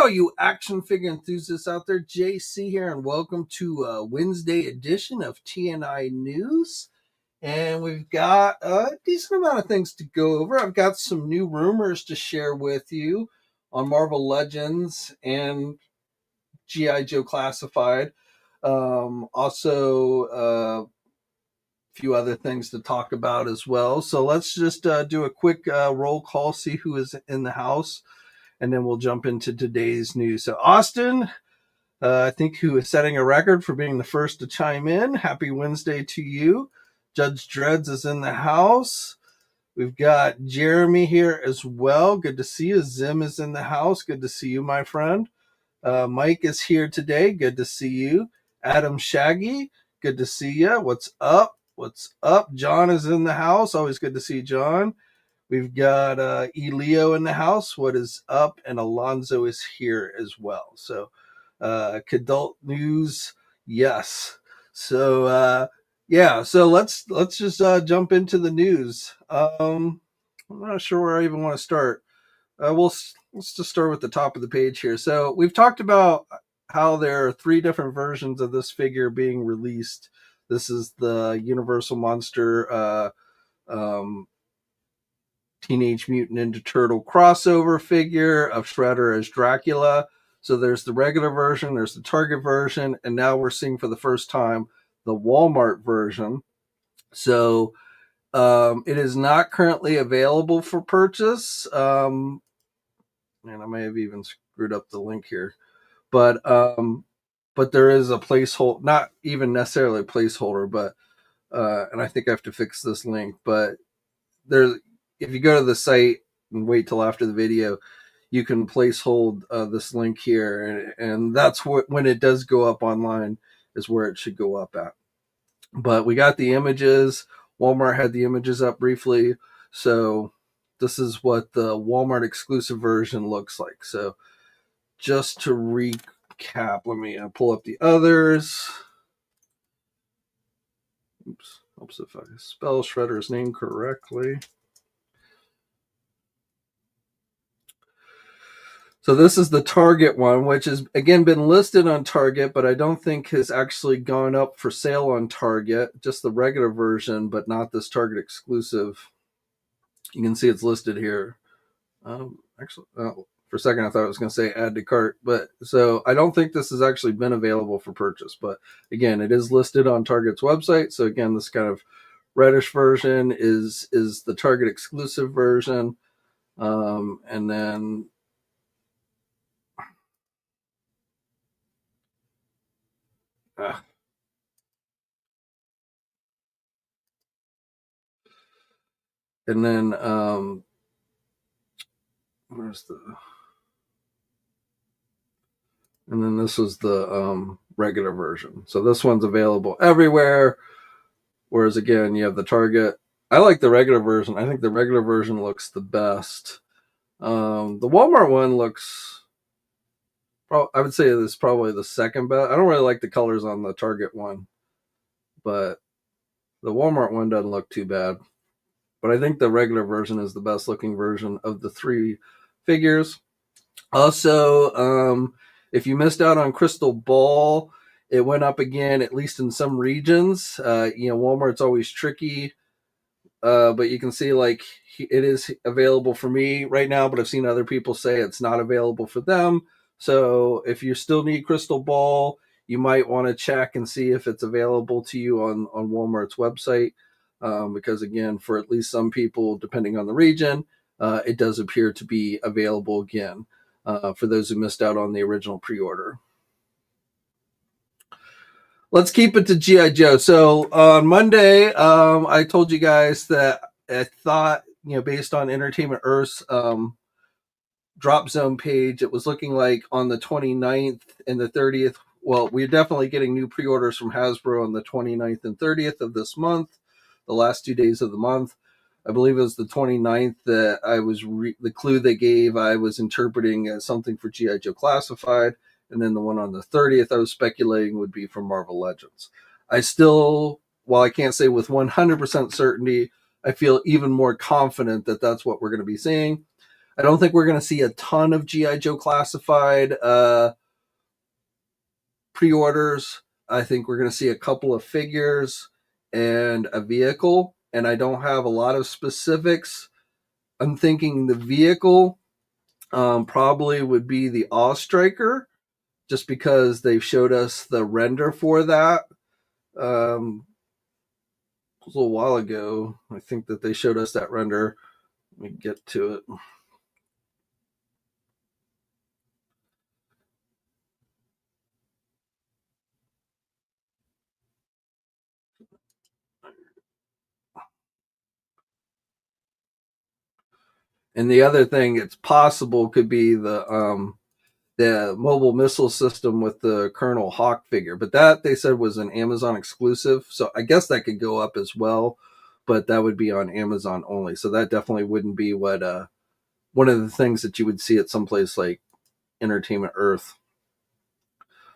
all you action figure enthusiasts out there. JC here, and welcome to a Wednesday edition of TNInews. And we've got a decent amount of things to go over. I've got some new rumors to share with you on Marvel Legends and G.I. Joe Classified. Also, a few other things to talk about as well. So let's just do a quick roll call, see who is in the house, and then we'll jump into today's news. So Austin, I think, who is setting a record for being the first to chime in. Happy Wednesday to you. Judge Dreads is in the house. We've got Jeremy here as well. Good to see you. Zim is in the house. Good to see you, my friend. Mike is here today. Good to see you. Adam Shaggy, good to see you. What's up? What's up? John is in the house. Always good to see John. We've got Elio in the house. What is up? And Alonzo is here as well. So, Cadult News, yes. So, yeah. So let's just jump into the news. I'm not sure where I even want to start. Let's just start with the top of the page here. So we've talked about how there are 3 different versions of this figure being released. This is the Universal Monster Teenage Mutant Ninja Turtle crossover figure of Shredder as Dracula. So there's the regular version, there's the Target version, and now we're seeing for the first time the Walmart version. So it is not currently available for purchase. And I may have even screwed up the link here, but there is a placeholder, not even necessarily a placeholder, but and I think I have to fix this link, but there's, if you go to the site and wait till after the video, you can place hold this link here, and that's what, when it does go up online, is where it should go up at. But we got the images. Walmart had the images up briefly, so this is what the Walmart exclusive version looks like. So just to recap, let me pull up the others. Oops, helps if I spell Shredder's name correctly. So this is the Target one, which has, again, been listed on Target, but I don't think has actually gone up for sale on Target. Just the regular version, but not this Target exclusive. You can see it's listed here. Actually, for a second I thought I was going to say add to cart, but so I don't think this has actually been available for purchase. But again, it is listed on Target's website. So again, this kind of reddish version is the Target exclusive version, and then and then where's the, and then this was the regular version. So this one's available everywhere, whereas again you have the Target. I like the regular version. I think the regular version looks the best. The Walmart one looks, I would say this is probably the second best. I don't really like the colors on the Target one, but the Walmart one doesn't look too bad. But I think the regular version is the best looking version of the 3 figures. Also, if you missed out on Crystal Ball, it went up again, at least in some regions. Walmart's always tricky, but you can see, like, it is available for me right now, but I've seen other people say it's not available for them. So if you still need Crystal Ball, you might want to check and see if it's available to you on Walmart's website, because again, for at least some people, depending on the region, it does appear to be available again, for those who missed out on the original pre-order. Let's keep it to G.I. Joe. So on Monday, I told you guys that I thought, based on Entertainment Earth's drop zone page, it was looking like on the 29th and the 30th. Well, we're definitely getting new pre-orders from Hasbro on the 29th and 30th of this month, the last 2 days of the month. I believe it was the 29th that I was the clue they gave I was interpreting as something for G.I. Joe Classified, and then the one on the 30th I was speculating would be from Marvel Legends. I still, while I can't say with 100% certainty, I feel even more confident that that's what we're going to be seeing. I don't think we're going to see a ton of GI Joe classified pre-orders. I think we're going to see a couple of figures and a vehicle, and I don't have a lot of specifics. I'm thinking the vehicle probably would be the Awe Striker, just because they've showed us the render for that. A little while ago, I think that they showed us that render. Let me get to it. And the other thing, it's possible could be the mobile missile system with the Colonel Hawk figure, but that they said was an Amazon exclusive. So I guess that could go up as well, but that would be on Amazon only. So that definitely wouldn't be what one of the things that you would see at someplace like Entertainment Earth.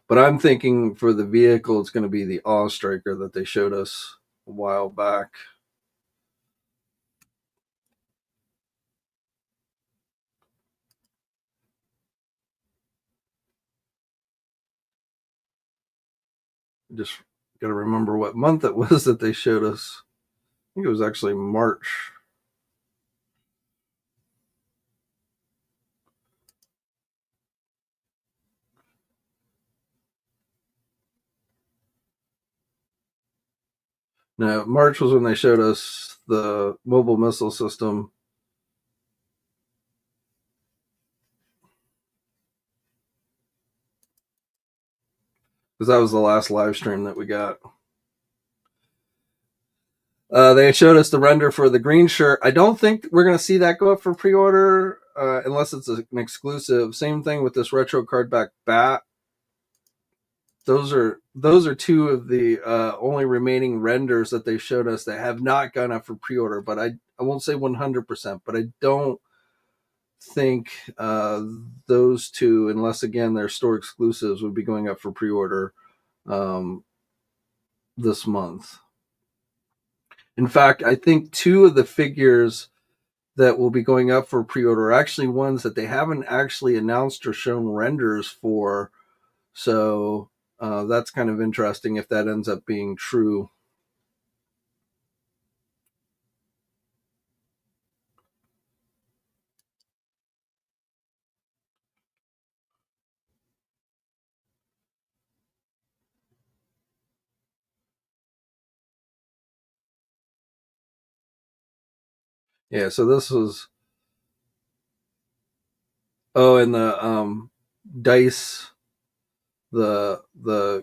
But I'm thinking for the vehicle, it's going to be the Awe Striker that they showed us a while back. Just got to remember what month it was that they showed us. I think it was actually March. No, March was when they showed us the mobile missile system. Because that was the last live stream that we got. They showed us the render for the green shirt. I don't think we're going to see that go up for pre-order unless it's an exclusive. Same thing with this retro cardback bat. Those are two of the only remaining renders that they showed us that have not gone up for pre-order. But I won't say 100%, but I don't think those two, unless again they're store exclusives, would be going up for pre-order um, this month. In fact, I think two of the figures that will be going up for pre-order are actually ones that they haven't actually announced or shown renders for. So that's kind of interesting if that ends up being true. Yeah, so this was and the dice, the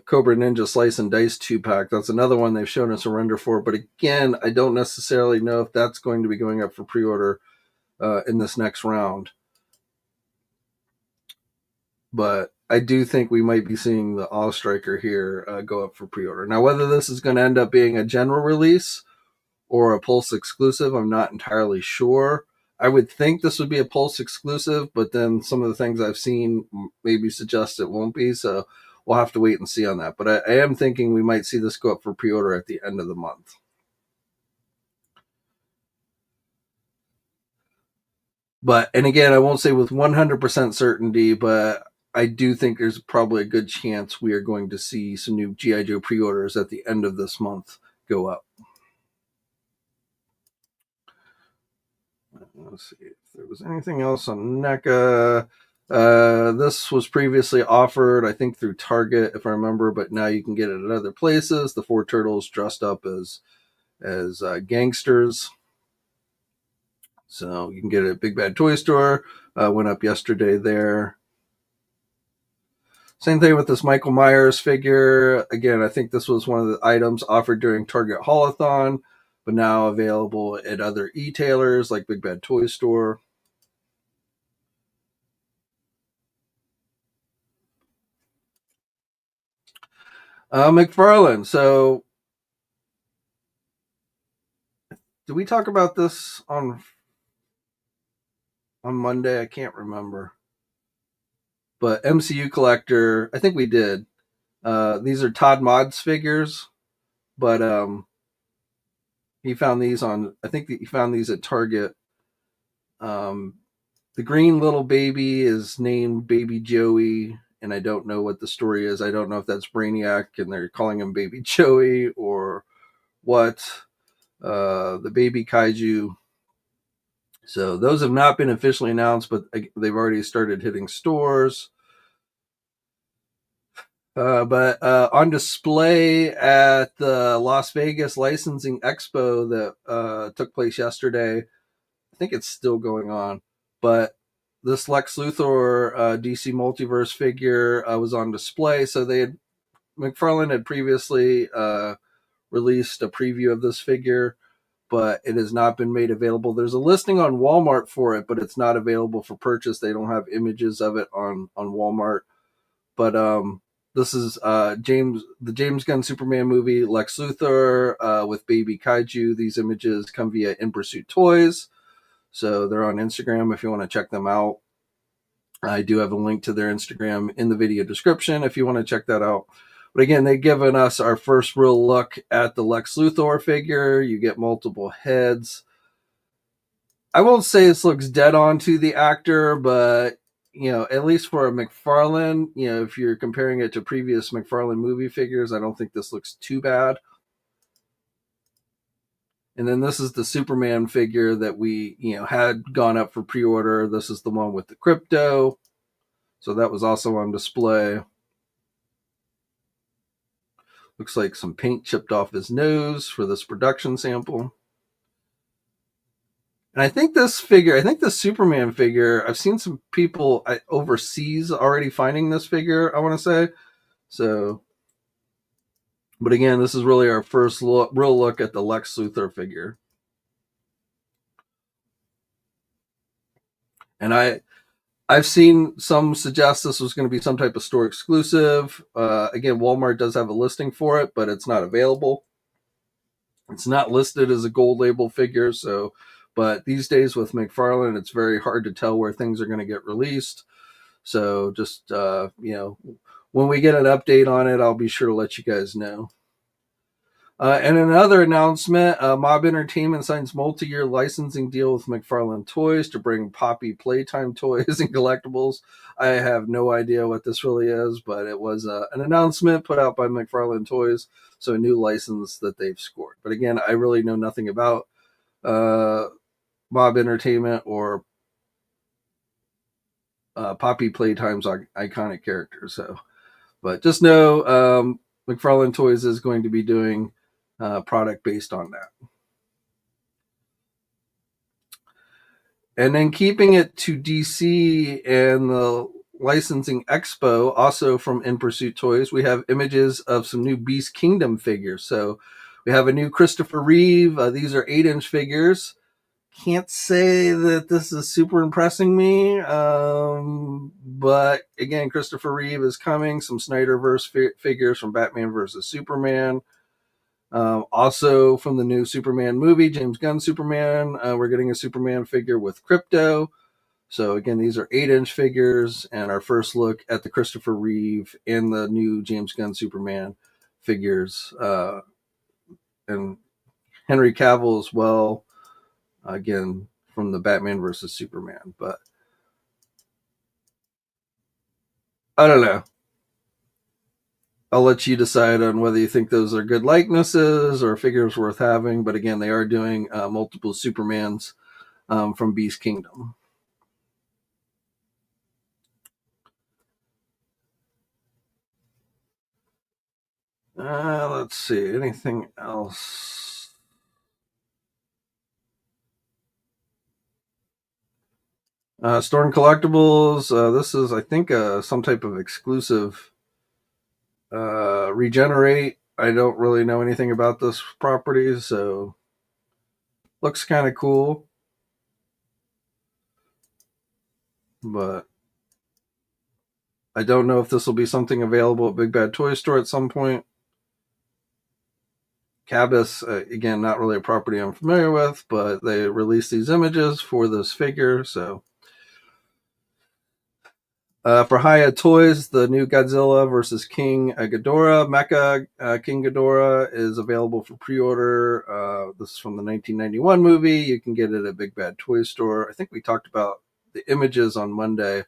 Cobra Ninja Slice and Dice 2-pack. That's another one they've shown us a render for, but again, I don't necessarily know if that's going to be going up for pre-order in this next round. But I do think we might be seeing the Awe Striker here go up for pre-order. Now, whether this is going to end up being a general release or a Pulse exclusive, I'm not entirely sure. I would think this would be a Pulse exclusive, but then some of the things I've seen maybe suggest it won't be. So we'll have to wait and see on that. But I am thinking we might see this go up for pre-order at the end of the month. But, and again, I won't say with 100% certainty, but I do think there's probably a good chance we are going to see some new G.I. Joe pre orders at the end of this month go up. Let's see if there was anything else on NECA. This was previously offered, I think, through Target, if I remember, but now you can get it at other places. The four turtles dressed up as gangsters. So you can get it at Big Bad Toy Store. Went up yesterday there. Same thing with this Michael Myers figure. Again, I think this was one of the items offered during Target Haulathon, but now available at other e-tailers like Big Bad Toy Store. McFarlane. So, did we talk about this on Monday? I can't remember. But MCU collector, I think we did. These are Todd Mods figures, but he found these on. I think he found these at Target. the green little baby is named Baby Joey, and I don't know what the story is. I don't know if that's Brainiac and they're calling him Baby Joey or what. The baby kaiju. So those have not been officially announced, but they've already started hitting stores. But on display at the Las Vegas Licensing Expo that took place yesterday, I think it's still going on, but this Lex Luthor DC Multiverse figure was on display. So McFarlane had previously released a preview of this figure, but it has not been made available. There's a listing on Walmart for it, but it's not available for purchase. They don't have images of it on Walmart. But this is the James Gunn Superman movie, Lex Luthor with Baby Kaiju. These images come via In Pursuit Toys. So they're on Instagram if you want to check them out. I do have a link to their Instagram in the video description if you want to check that out. But again, they've given us our first real look at the Lex Luthor figure. You get multiple heads. I won't say this looks dead on to the actor, but at least for a McFarlane, if you're comparing it to previous McFarlane movie figures, I don't think this looks too bad. And then this is the Superman figure that we, had gone up for pre-order. This is the one with the crypto. So that was also on display. Looks like some paint chipped off his nose for this production sample. And I think the Superman figure, I've seen some people overseas already finding this figure, I want to say. So, but again, this is really our first real look at the Lex Luthor figure. And I've seen some suggest this was going to be some type of store exclusive. Again, Walmart does have a listing for it, but it's not available. It's not listed as a gold label figure, so but these days with McFarlane, it's very hard to tell where things are going to get released. So just when we get an update on it, I'll be sure to let you guys know. And another announcement, Mob Entertainment signs multi-year licensing deal with McFarlane Toys to bring Poppy Playtime toys and collectibles. I have no idea what this really is, but it was an announcement put out by McFarlane Toys, so a new license that they've scored. But again, I really know nothing about Mob Entertainment or Poppy Playtime's iconic characters. But just know McFarlane Toys is going to be doing product based on that. And then keeping it to DC and the licensing expo, also from In Pursuit Toys, we have images of some new Beast Kingdom figures. So we have a new Christopher Reeve. These are 8-inch figures. Can't say that this is super impressing me, but again, Christopher Reeve is coming. Some Snyderverse figures from Batman vs. Superman. Also from the new Superman movie, James Gunn Superman, we're getting a Superman figure with crypto. So again, these are 8-inch figures, and our first look at the Christopher Reeve and the new James Gunn Superman figures, and Henry Cavill as well. Again, from the Batman versus Superman, but I don't know. I'll let you decide on whether you think those are good likenesses or figures worth having. But again, they are doing multiple Supermans from Beast Kingdom. Let's see. Anything else? Storm Collectibles. This is, I think, some type of exclusive Regenerate. I don't really know anything about this property, so looks kind of cool. But I don't know if this will be something available at Big Bad Toy Store at some point. Cabas, again, not really a property I'm familiar with, but they released these images for this figure. So for Hiya Toys, the new Godzilla versus King Ghidorah, Mecha King Ghidorah is available for pre-order. This is from the 1991 movie. You can get it at Big Bad Toy Store. I think we talked about the images on Monday,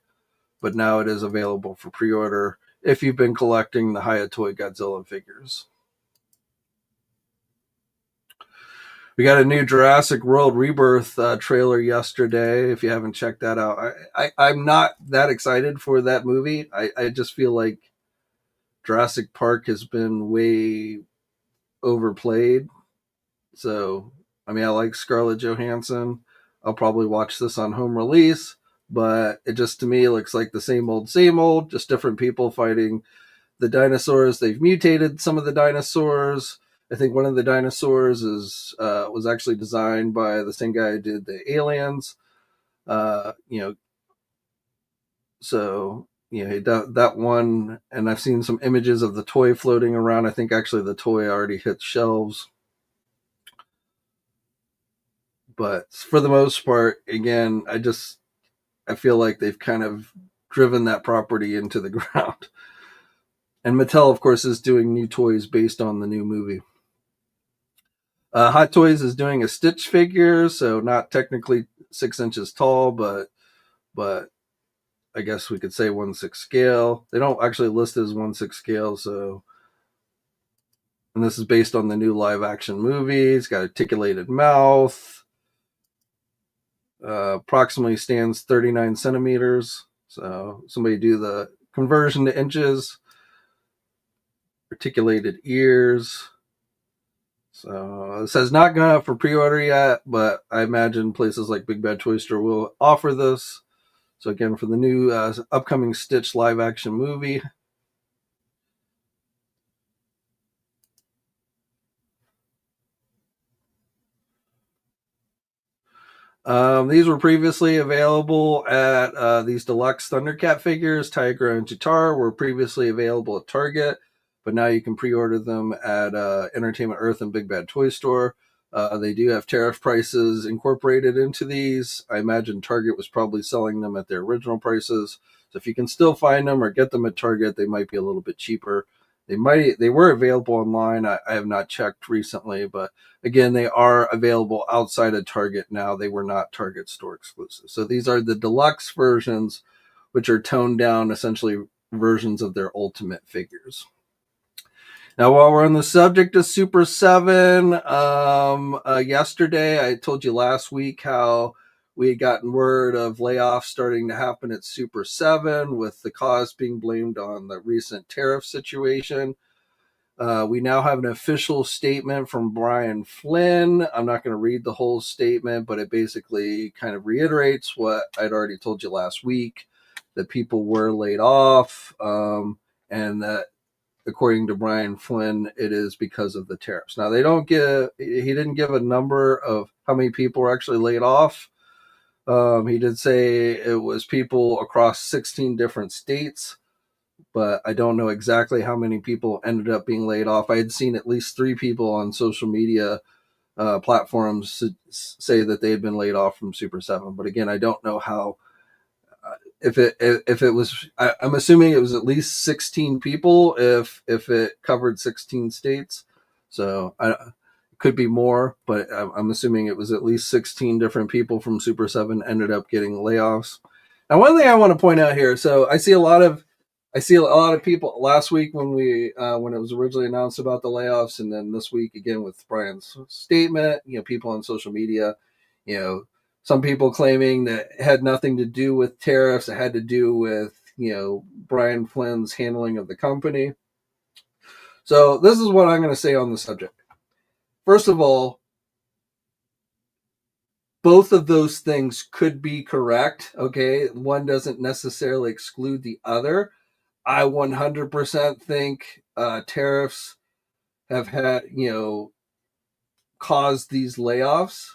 but now it is available for pre-order if you've been collecting the Hayatoy Godzilla figures. We got a new Jurassic World Rebirth trailer yesterday. If you haven't checked that out, I'm not that excited for that movie. I just feel like Jurassic Park has been way overplayed. So, I mean, I like Scarlett Johansson. I'll probably watch this on home release, but it just to me looks like the same old, just different people fighting the dinosaurs. They've mutated some of the dinosaurs. I think one of the dinosaurs was actually designed by the same guy who did the Aliens. You know, so that one, and I've seen some images of the toy floating around. I think actually the toy already hit shelves. But for the most part, again, I feel like they've kind of driven that property into the ground. And Mattel, of course, is doing new toys based on the new movie. Hot Toys is doing a Stitch figure, so not technically 6 inches tall, but I guess we could say 1/6 scale. They don't actually list it as 1/6 scale, so. And this is based on the new live action movie. It's got articulated mouth. Approximately stands 39 centimeters. So somebody do the conversion to inches. Articulated ears. So it says not going up for pre-order yet, but I imagine places like Big Bad Toy Store will offer this. So again, for the new upcoming Stitch live action movie. These were previously available at these deluxe Thundercat figures. Tigra and Chitara were previously available at Target, but now you can pre-order them at Entertainment Earth and Big Bad Toy Store. They do have tariff prices incorporated into these. I imagine Target was probably selling them at their original prices. So if you can still find them or get them at Target, they might be a little bit cheaper. They were available online. I have not checked recently, but again, they are available outside of Target now. They were not Target store exclusive. So these are the deluxe versions, which are toned down, essentially versions of their ultimate figures. Now, while we're on the subject of Super 7, yesterday I told you last week how we had gotten word of layoffs starting to happen at Super 7, with the cause being blamed on the recent tariff situation. We now have an official statement from Brian Flynn. I'm not going to read the whole statement, but it basically kind of reiterates what I'd already told you last week, that people were laid off, and that according to Brian Flynn, it is because of the tariffs. Now, he didn't give a number of how many people were actually laid off. He did say it was people across 16 different states, but I don't know exactly how many people ended up being laid off. I had seen at least 3 people on social media platforms say that they had been laid off from Super 7. But again, I don't know how. If it was, I'm assuming it was at least 16 people. If it covered 16 states, so it could be more, but I'm assuming it was at least 16 different people from Super 7 ended up getting layoffs. Now, one thing I want to point out here. So I see a lot of people last week when it was originally announced about the layoffs, and then this week again with Brian's statement. People on social media, some people claiming that it had nothing to do with tariffs. It had to do with, Brian Flynn's handling of the company. So this is what I'm going to say on the subject. First of all, both of those things could be correct. Okay. One doesn't necessarily exclude the other. I 100% think tariffs have caused these layoffs.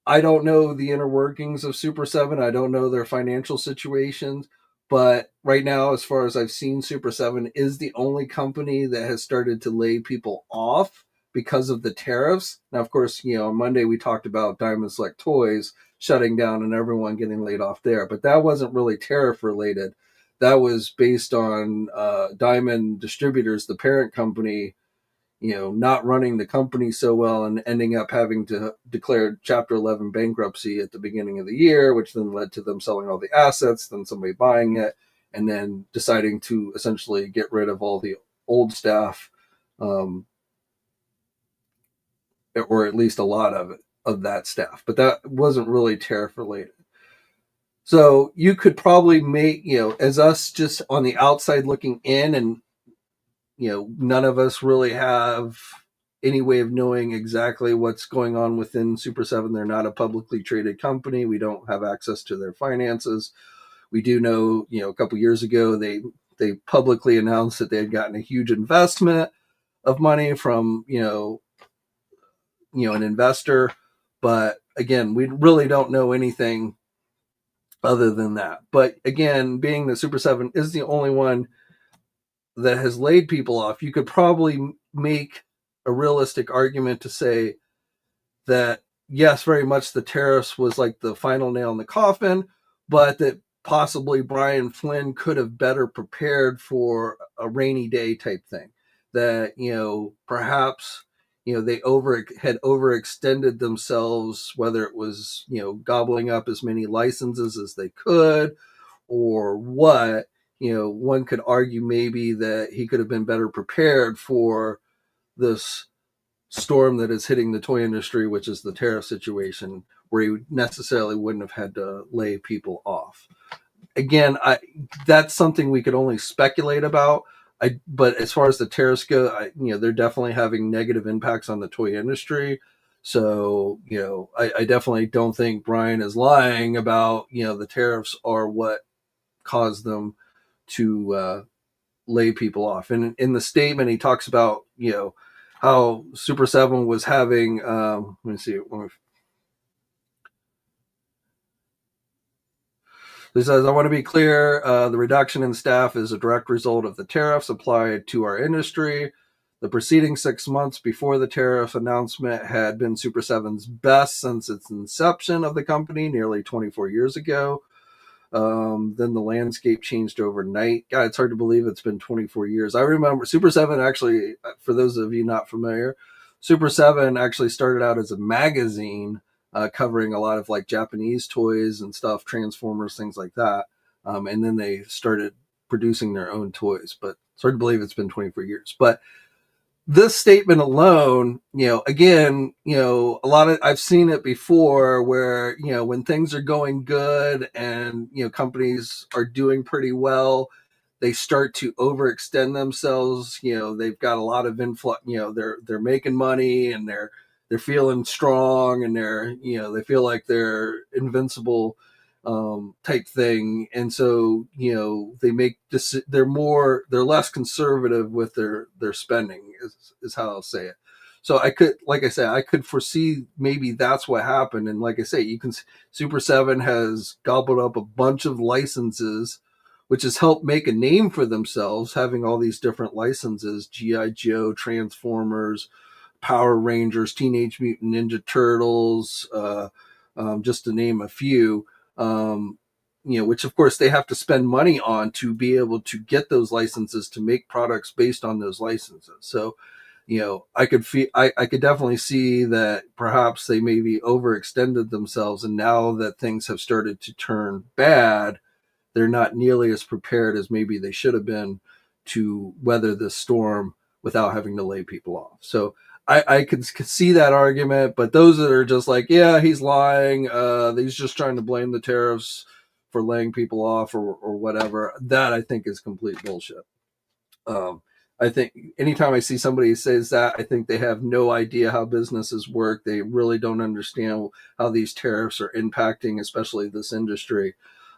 I don't know the inner workings of Super 7. I don't know their financial situations. But right now, as far as I've seen, Super 7 is the only company that has started to lay people off because of the tariffs. Now, of course, on Monday we talked about Diamond Select Toys shutting down and everyone getting laid off there. But that wasn't really tariff related. That was based on Diamond Distributors, the parent company, not running the company so well and ending up having to declare Chapter 11 bankruptcy at the beginning of the year, which then led to them selling all the assets, then somebody buying it, and then deciding to essentially get rid of all the old staff, um, or at least a lot of it, of that staff. But that wasn't really tariff related. So you could probably make, as us just on the outside looking in, and none of us really have any way of knowing exactly what's going on within Super 7. They're not a publicly traded company. We don't have access to their finances. We do know, a couple years ago, they publicly announced that they had gotten a huge investment of money from, an investor. But again, we really don't know anything other than that. But again, being that Super 7 is the only one that has laid people off, you could probably make a realistic argument to say that yes, very much the tariffs was like the final nail in the coffin, but that possibly Brian Flynn could have better prepared for a rainy day type thing. That perhaps they had overextended themselves, whether it was gobbling up as many licenses as they could, or what. One could argue maybe that he could have been better prepared for this storm that is hitting the toy industry, which is the tariff situation, where he necessarily wouldn't have had to lay people off. Again, that's something we could only speculate about. But as far as the tariffs go, they're definitely having negative impacts on the toy industry. So, I definitely don't think Brian is lying about, the tariffs are what caused them to lay people off. And in the statement, he talks about, how Super 7 was having, let me see, he says, I want to be clear, the reduction in staff is a direct result of the tariffs applied to our industry. The preceding 6 months before the tariff announcement had been Super 7's best since its inception of the company nearly 24 years ago. Then the landscape changed overnight. God, it's hard to believe it's been 24 years. I remember Super 7 actually, for those of you not familiar, Super 7 actually started out as a magazine covering a lot of like Japanese toys and stuff, Transformers, things like that. And then they started producing their own toys. But it's hard to believe it's been 24 years. But this statement alone, again, a lot of, I've seen it before where, when things are going good and, companies are doing pretty well, they start to overextend themselves. They've got a lot of influx, they're making money and they're feeling strong and they feel like they're invincible, type thing. And so, they're less conservative with their spending is how I'll say it. So like I said, I could foresee maybe that's what happened. And like I say, Super 7 has gobbled up a bunch of licenses, which has helped make a name for themselves, having all these different licenses, G.I. Joe, Transformers, Power Rangers, Teenage Mutant Ninja Turtles, just to name a few. Which of course they have to spend money on to be able to get those licenses to make products based on those licenses. So, I could definitely see that perhaps they maybe overextended themselves, and now that things have started to turn bad, they're not nearly as prepared as maybe they should have been to weather this storm without having to lay people off. So I could see that argument, but those that are just like, yeah, he's lying, he's just trying to blame the tariffs for laying people off or whatever, that I think is complete bullshit. Um, I think anytime I see somebody who says that, I think they have no idea how businesses work. They really don't understand how these tariffs are impacting, especially this industry.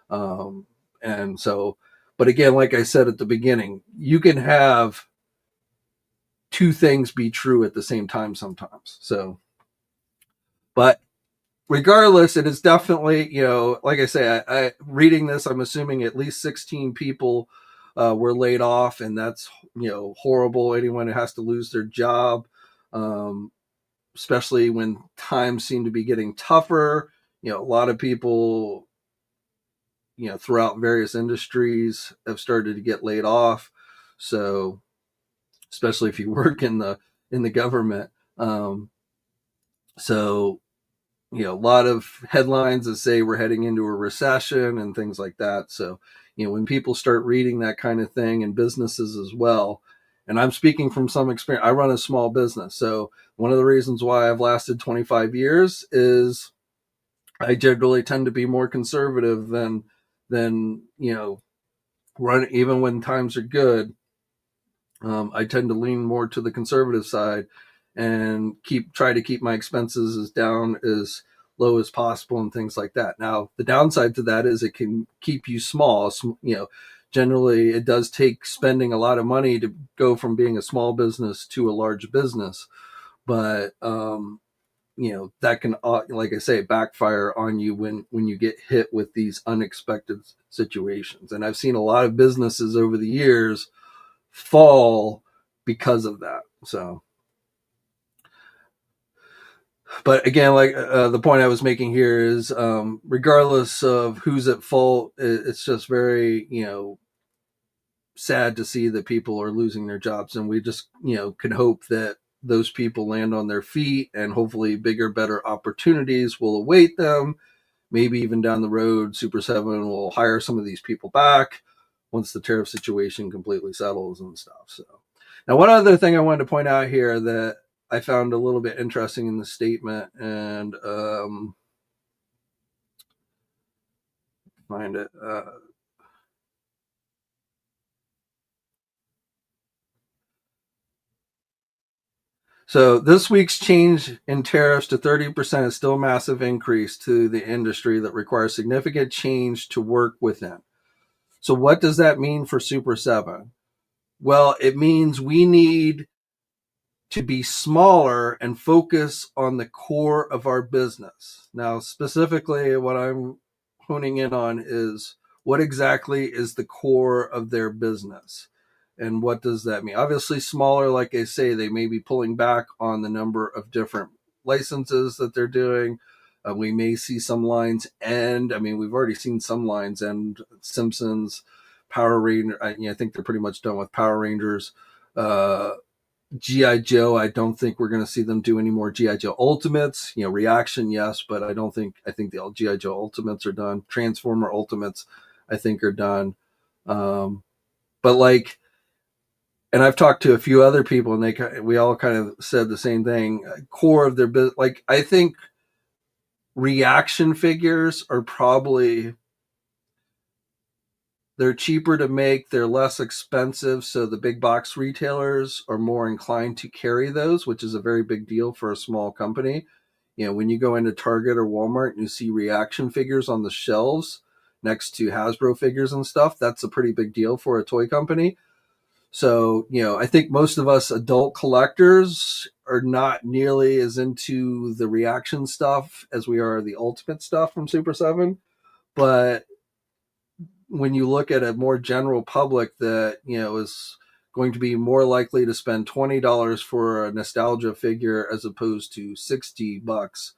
Um, and so, but again, like I said at the beginning, you can have two things be true at the same time sometimes. So, but regardless, it is definitely, like I say, I reading this, I'm assuming at least 16 people were laid off, and that's, horrible. Anyone who has to lose their job, um, especially when times seem to be getting tougher. A lot of people, throughout various industries have started to get laid off. So, especially if you work in in the government. So a lot of headlines that say we're heading into a recession and things like that. So when people start reading that kind of thing, and businesses as well, and I'm speaking from some experience, I run a small business. So one of the reasons why I've lasted 25 years is I generally tend to be more conservative than run, even when times are good. I tend to lean more to the conservative side and try to keep my expenses as down as low as possible and things like that. Now, the downside to that is it can keep you small. Generally, it does take spending a lot of money to go from being a small business to a large business, but that can, like I say, backfire on you when you get hit with these unexpected situations. And I've seen a lot of businesses over the years fall because of that. So, but again, like the point I was making here is, regardless of who's at fault, it's just very sad to see that people are losing their jobs, and we just can hope that those people land on their feet, and hopefully bigger, better opportunities will await them. Maybe even down the road, Super 7 will hire some of these people back once the tariff situation completely settles and stuff. So, now one other thing I wanted to point out here that I found a little bit interesting in the statement, and find it. So this week's change in tariffs to 30% is still a massive increase to the industry that requires significant change to work within. So what does that mean for Super 7? Well, it means we need to be smaller and focus on the core of our business. Now, specifically, what I'm honing in on is what exactly is the core of their business, and what does that mean? Obviously, smaller, like I say, they may be pulling back on the number of different licenses that they're doing. We may see some lines end. I mean, we've already seen some lines end. Simpsons, Power Ranger. I think they're pretty much done with Power Rangers. GI Joe, I don't think we're going to see them do any more GI Joe Ultimates. Reaction, yes, but I think the GI Joe Ultimates are done. Transformer Ultimates, I think, are done. But like, and I've talked to a few other people, and we all kind of said the same thing. Core of their business, like, I think reaction figures are probably, they're cheaper to make, they're less expensive, so the big box retailers are more inclined to carry those, which is a very big deal for a small company. When you go into Target or Walmart and you see reaction figures on the shelves next to Hasbro figures and stuff, that's a pretty big deal for a toy company. So, I think most of us adult collectors are not nearly as into the reaction stuff as we are the ultimate stuff from Super 7. But when you look at a more general public that is going to be more likely to spend $20 for a nostalgia figure as opposed to $60,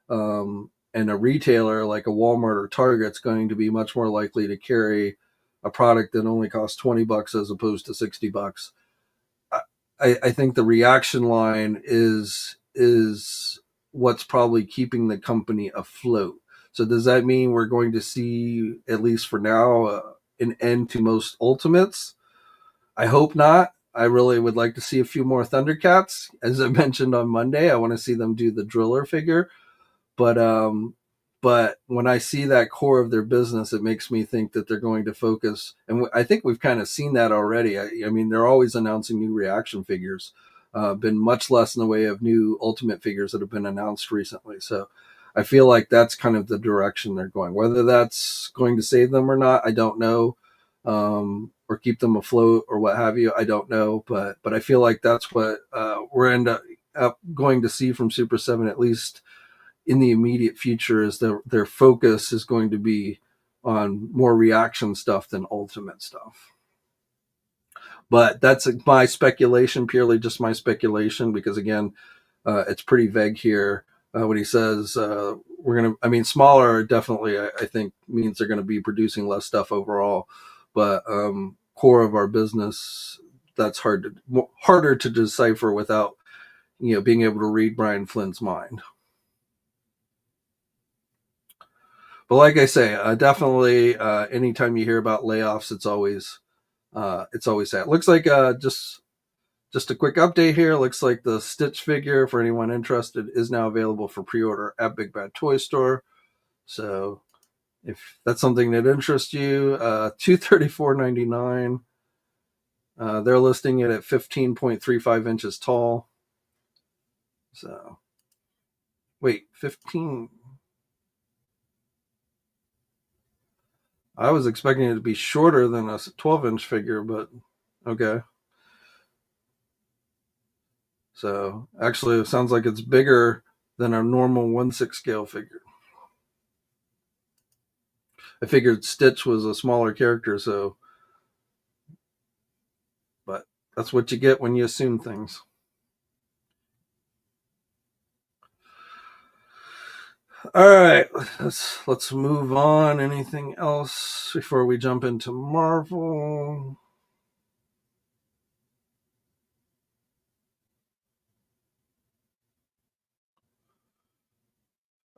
and a retailer like a Walmart or Target's going to be much more likely to carry a product that only costs $20 as opposed to $60. I think the reaction line is what's probably keeping the company afloat. So does that mean we're going to see, at least for now, an end to most Ultimates? I hope not. I really would like to see a few more Thundercats. As I mentioned on Monday, I want to see them do the Driller figure. But when I see that core of their business, it makes me think that they're going to focus, and I think we've kind of seen that already. I mean, they're always announcing new reaction figures. Been much less in the way of new Ultimate figures that have been announced recently. So I feel like that's kind of the direction they're going. Whether that's going to save them or not, I don't know, or keep them afloat or what have you. I don't know, but I feel like that's what we're up going to see from Super 7, at least in the immediate future, is their focus is going to be on more reaction stuff than ultimate stuff. But that's my speculation, purely just my speculation, because again, it's pretty vague here when he says we're going to, I mean, smaller definitely, I think, means they're going to be producing less stuff overall. But core of our business, that's harder to decipher without being able to read Brian Flynn's mind. But like I say, definitely, anytime you hear about layoffs, it's always sad. Looks like just a quick update here. Looks like the Stitch figure, for anyone interested, is now available for pre-order at Big Bad Toy Store. So if that's something that interests you, $234.99. They're listing it at 15.35 inches tall. So wait, 15. I was expecting it to be shorter than a 12-inch figure, but okay. So actually, it sounds like it's bigger than a normal 1/6 scale figure. I figured Stitch was a smaller character, so, but that's what you get when you assume things. All right, let's move on. Anything else before we jump into Marvel?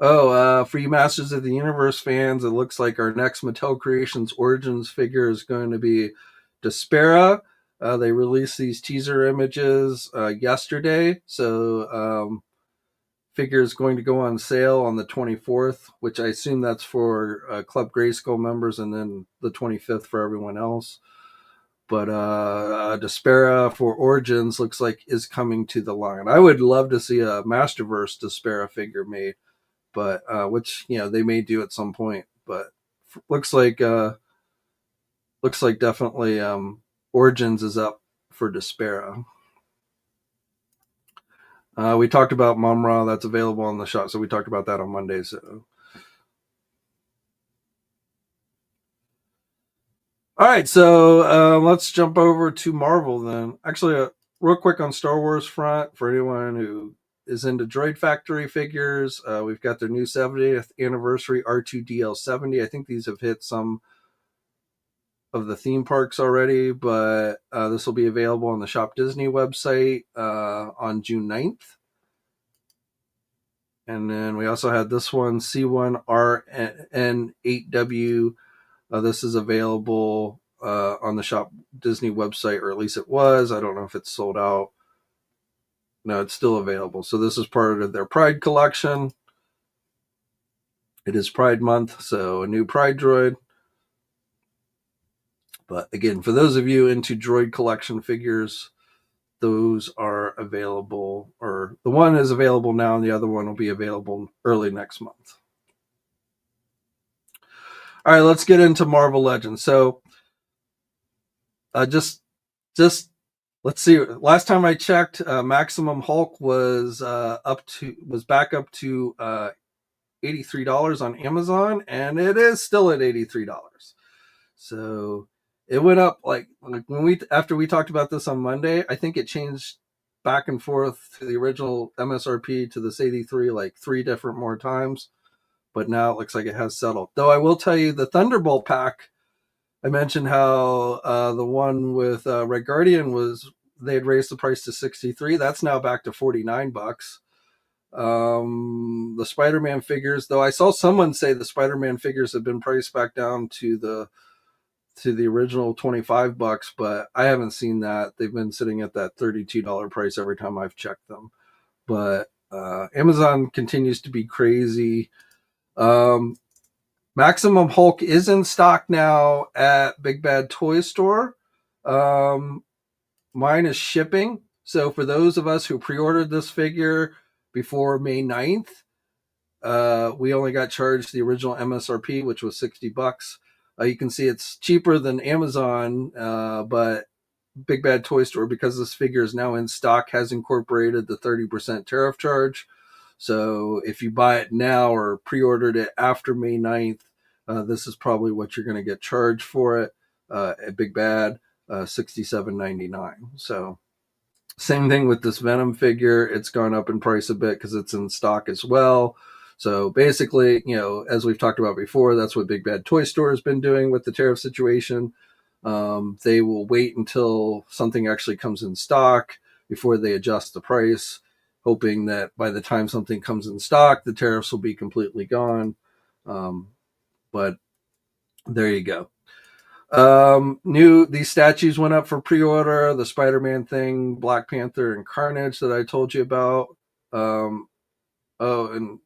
Oh, for you Masters of the Universe fans, it looks like our next Mattel Creations Origins figure is going to be Despera. They released these teaser images yesterday, so figure is going to go on sale on the 24th, which I assume that's for Club Grayskull members, and then the 25th for everyone else. But Despera for Origins looks like is coming to the line. I would love to see a Masterverse Despera figure made, but which they may do at some point. But looks like definitely Origins is up for Despera. We talked about Mumra, that's available on the shop, so we talked about that on Monday. So, all right, so let's jump over to Marvel then. Actually, real quick on Star Wars front for anyone who is into Droid Factory figures, we've got their new 70th anniversary R2DL70. I think these have hit some of the theme parks already, but this will be available on the Shop Disney website on June 9th. And then we also had this one, C1RN8W. This is available on the Shop Disney website, or at least it was. I don't know if it's sold out. No, it's still available. So this is part of their Pride collection. It is Pride Month, so a new Pride droid. But again, for those of you into droid collection figures, those are available, or the one is available now, and the other one will be available early next month. All right, let's get into Marvel Legends. So, just let's see. Last time I checked, Maximum Hulk was back up to $83 on Amazon, and it is still at $83. So it went up like when after we talked about this on Monday. I think it changed back and forth to the original MSRP to this 83 like 3 different more times, but now it looks like it has settled. Though I will tell you, the Thunderbolt pack, I mentioned how the one with Red Guardian they had raised the price to 63. That's now back to $49. The Spider-Man figures, though I saw someone say the Spider-Man figures have been priced back down to the original $25, but I haven't seen that. They've been sitting at that $32 price every time I've checked them. But Amazon continues to be crazy. Maximum Hulk is in stock now at Big Bad Toy Store. Mine is shipping. So for those of us who pre-ordered this figure before May 9th, we only got charged the original MSRP, which was $60. You can see it's cheaper than Amazon, but Big Bad Toy Store, because this figure is now in stock, has incorporated the 30% tariff charge. So if you buy it now or pre-ordered it after May 9th, this is probably what you're going to get charged for it at Big Bad, $67.99. So same thing with this Venom figure. It's gone up in price a bit because it's in stock as well. So basically, as we've talked about before, that's what Big Bad Toy Store has been doing with the tariff situation. They will wait until something actually comes in stock before they adjust the price. hoping that by the time something comes in stock, the tariffs will be completely gone. But there you go. These statues went up for pre-order. The Spider-Man thing, Black Panther, and Carnage that I told you about. Um, and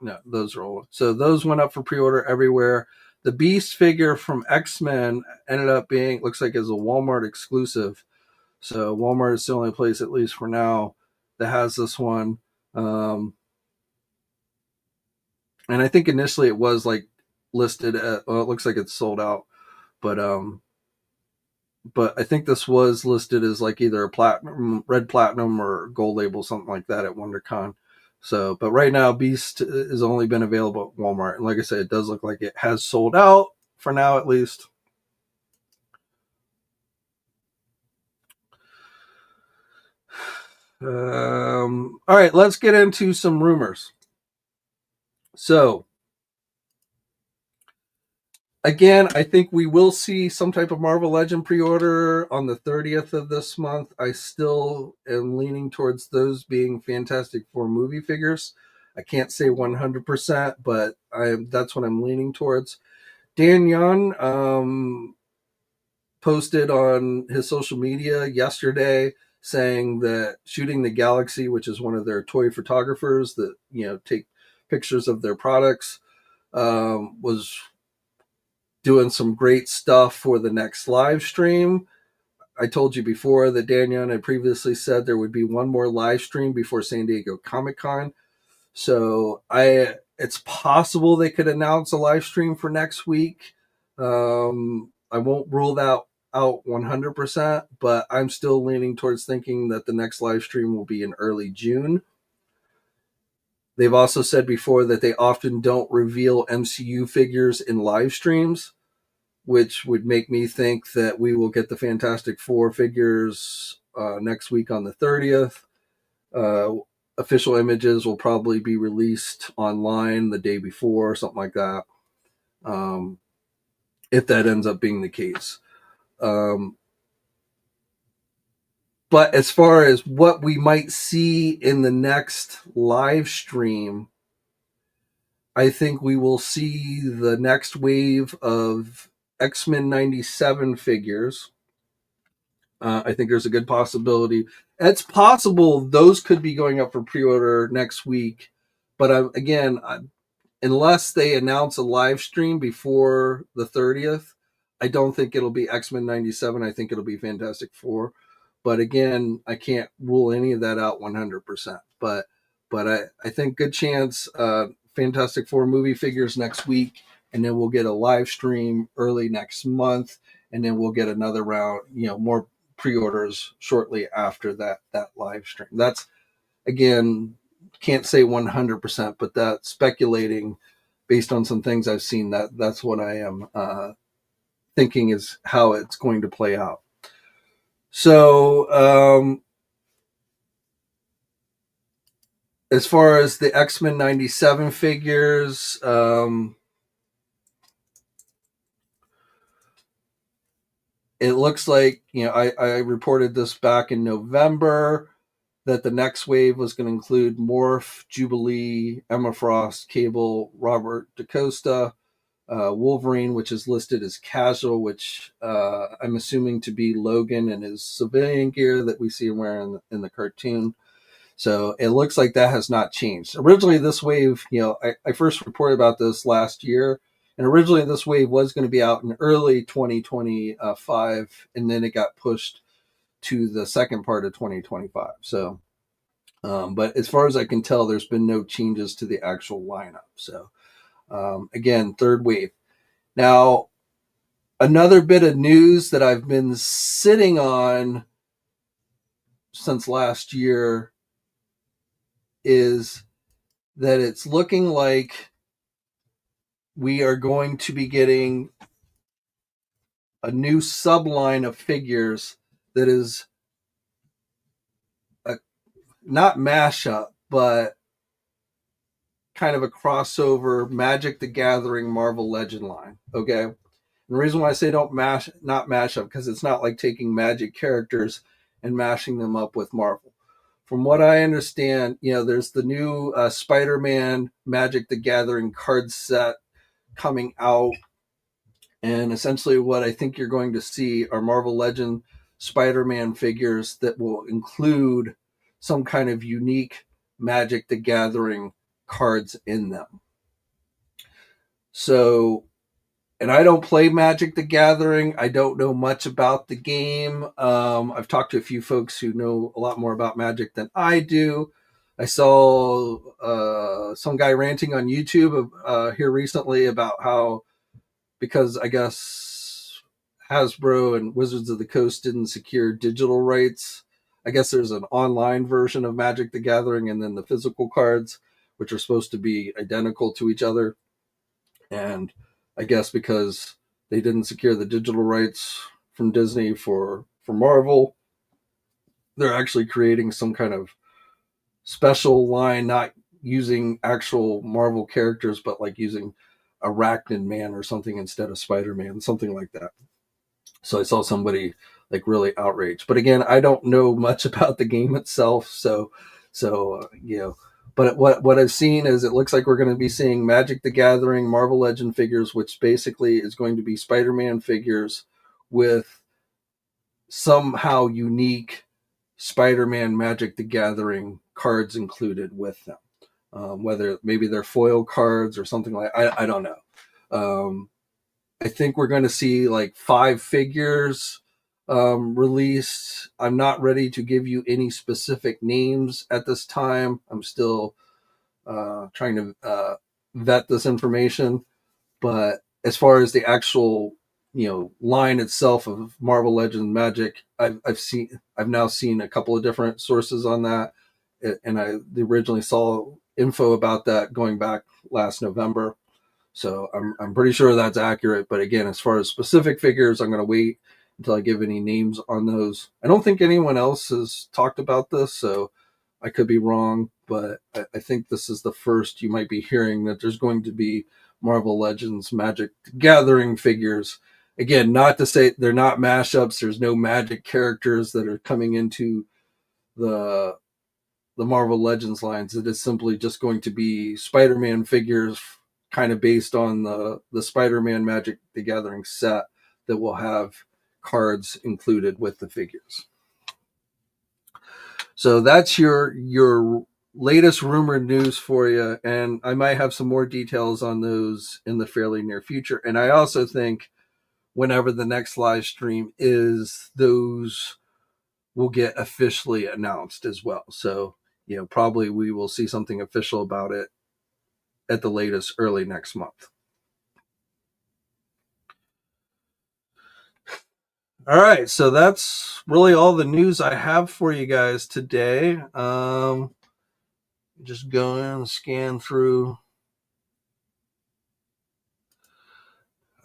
no, those are all. So those went up for pre-order everywhere. The Beast figure from X-Men ended up being, looks like, is a Walmart exclusive. So Walmart is the only place, at least for now, that has this one. Um, and I think initially it was like listed at. Well, it looks like it's sold out, but I think this was listed as like either a platinum, red platinum, or gold label, something like that at WonderCon. So, but right now, Beast has only been available at Walmart, and like I said, it does look like it has sold out for now, at least. All right, let's get into some rumors. So, again, I think we will see some type of Marvel Legend pre-order on the 30th of this month. I still am leaning towards those being Fantastic Four movie figures. I can't say 100%, but that's what I'm leaning towards. Dan Young posted on his social media yesterday saying that Shooting the Galaxy, which is one of their toy photographers that take pictures of their products, was doing some great stuff for the next live stream. I told you before that Daniel had previously said there would be one more live stream before San Diego Comic-Con. So it's possible they could announce a live stream for next week. I won't rule that out 100%, but I'm still leaning towards thinking that the next live stream will be in early June. They've also said before that they often don't reveal MCU figures in live streams, which would make me think that we will get the Fantastic Four figures next week on the 30th. Official images will probably be released online the day before, something like that, if that ends up being the case. But as far as what we might see in the next live stream, I think we will see the next wave of X-Men 97 figures. I think there's a good possibility. It's possible those could be going up for pre-order next week. But again, unless they announce a live stream before the 30th, I don't think it'll be X-Men 97. I think it'll be Fantastic Four. But again, I can't rule any of that out 100%. But I think good chance Fantastic Four movie figures next week, and then we'll get a live stream early next month, and then we'll get another round, more pre-orders shortly after that live stream. That's, again, can't say 100%, but that's speculating based on some things I've seen. That's what I am thinking is how it's going to play out. So as far as the X-Men 97 figures, it looks like, I reported this back in November that the next wave was going to include Morph, Jubilee, Emma Frost, Cable, Robert DaCosta, Wolverine, which is listed as casual, which I'm assuming to be Logan in his civilian gear that we see him wearing in the cartoon. So it looks like that has not changed. Originally, this wave, I first reported about this last year, and originally this wave was going to be out in early 2025, and then it got pushed to the second part of 2025. So, but as far as I can tell, there's been no changes to the actual lineup. So, again, third wave. Now, another bit of news that I've been sitting on since last year is that it's looking like we are going to be getting a new subline of figures that is not mashup, but kind of a crossover Magic the Gathering Marvel Legend line. Okay. And the reason why I say not mash up, because it's not like taking Magic characters and mashing them up with Marvel. from what I understand, there's the new Spider-Man Magic the Gathering card set coming out, and essentially what I think you're going to see are Marvel Legend Spider-Man figures that will include some kind of unique Magic the Gathering cards in them. So, and I don't play Magic the Gathering. I don't know much about the game. I've talked to a few folks who know a lot more about Magic than I do. I saw some guy ranting on YouTube here recently about how, because I guess Hasbro and Wizards of the Coast didn't secure digital rights. I guess there's an online version of Magic the Gathering and then the physical cards, which are supposed to be identical to each other. And I guess because they didn't secure the digital rights from Disney for Marvel, they're actually creating some kind of special line, not using actual Marvel characters, but like using Arachnid Man or something instead of Spider-Man, something like that. So I saw somebody like really outraged. But again, I don't know much about the game itself, so. But what I've seen is it looks like we're going to be seeing Magic the Gathering Marvel Legend figures, which basically is going to be Spider-Man figures with somehow unique Spider-Man Magic the Gathering cards included with them. Whether maybe they're foil cards or something like I don't know. I think we're going to see like 5 figures released. I'm not ready to give you any specific names at this time. I'm still trying to vet this information. But as far as the actual line itself of Marvel Legends Magic, I've now seen a couple of different sources on that, and I originally saw info about that going back last November. So I'm pretty sure that's accurate. But again, as far as specific figures, I'm going to wait until I give any names on those. I don't think anyone else has talked about this, so I could be wrong, but I think this is the first you might be hearing that there's going to be Marvel Legends Magic Gathering figures. Again, not to say they're not mashups. There's no Magic characters that are coming into the Marvel Legends lines. It is simply just going to be Spider-Man figures, kind of based on the Spider-Man Magic the Gathering set that will have cards included with the figures. So that's your latest rumored news for you, and I might have some more details on those in the fairly near future. And I also think whenever the next live stream is, those will get officially announced as well. So, probably we will see something official about it at the latest early next month. All right, so that's really all the news I have for you guys today. Just go in and scan through.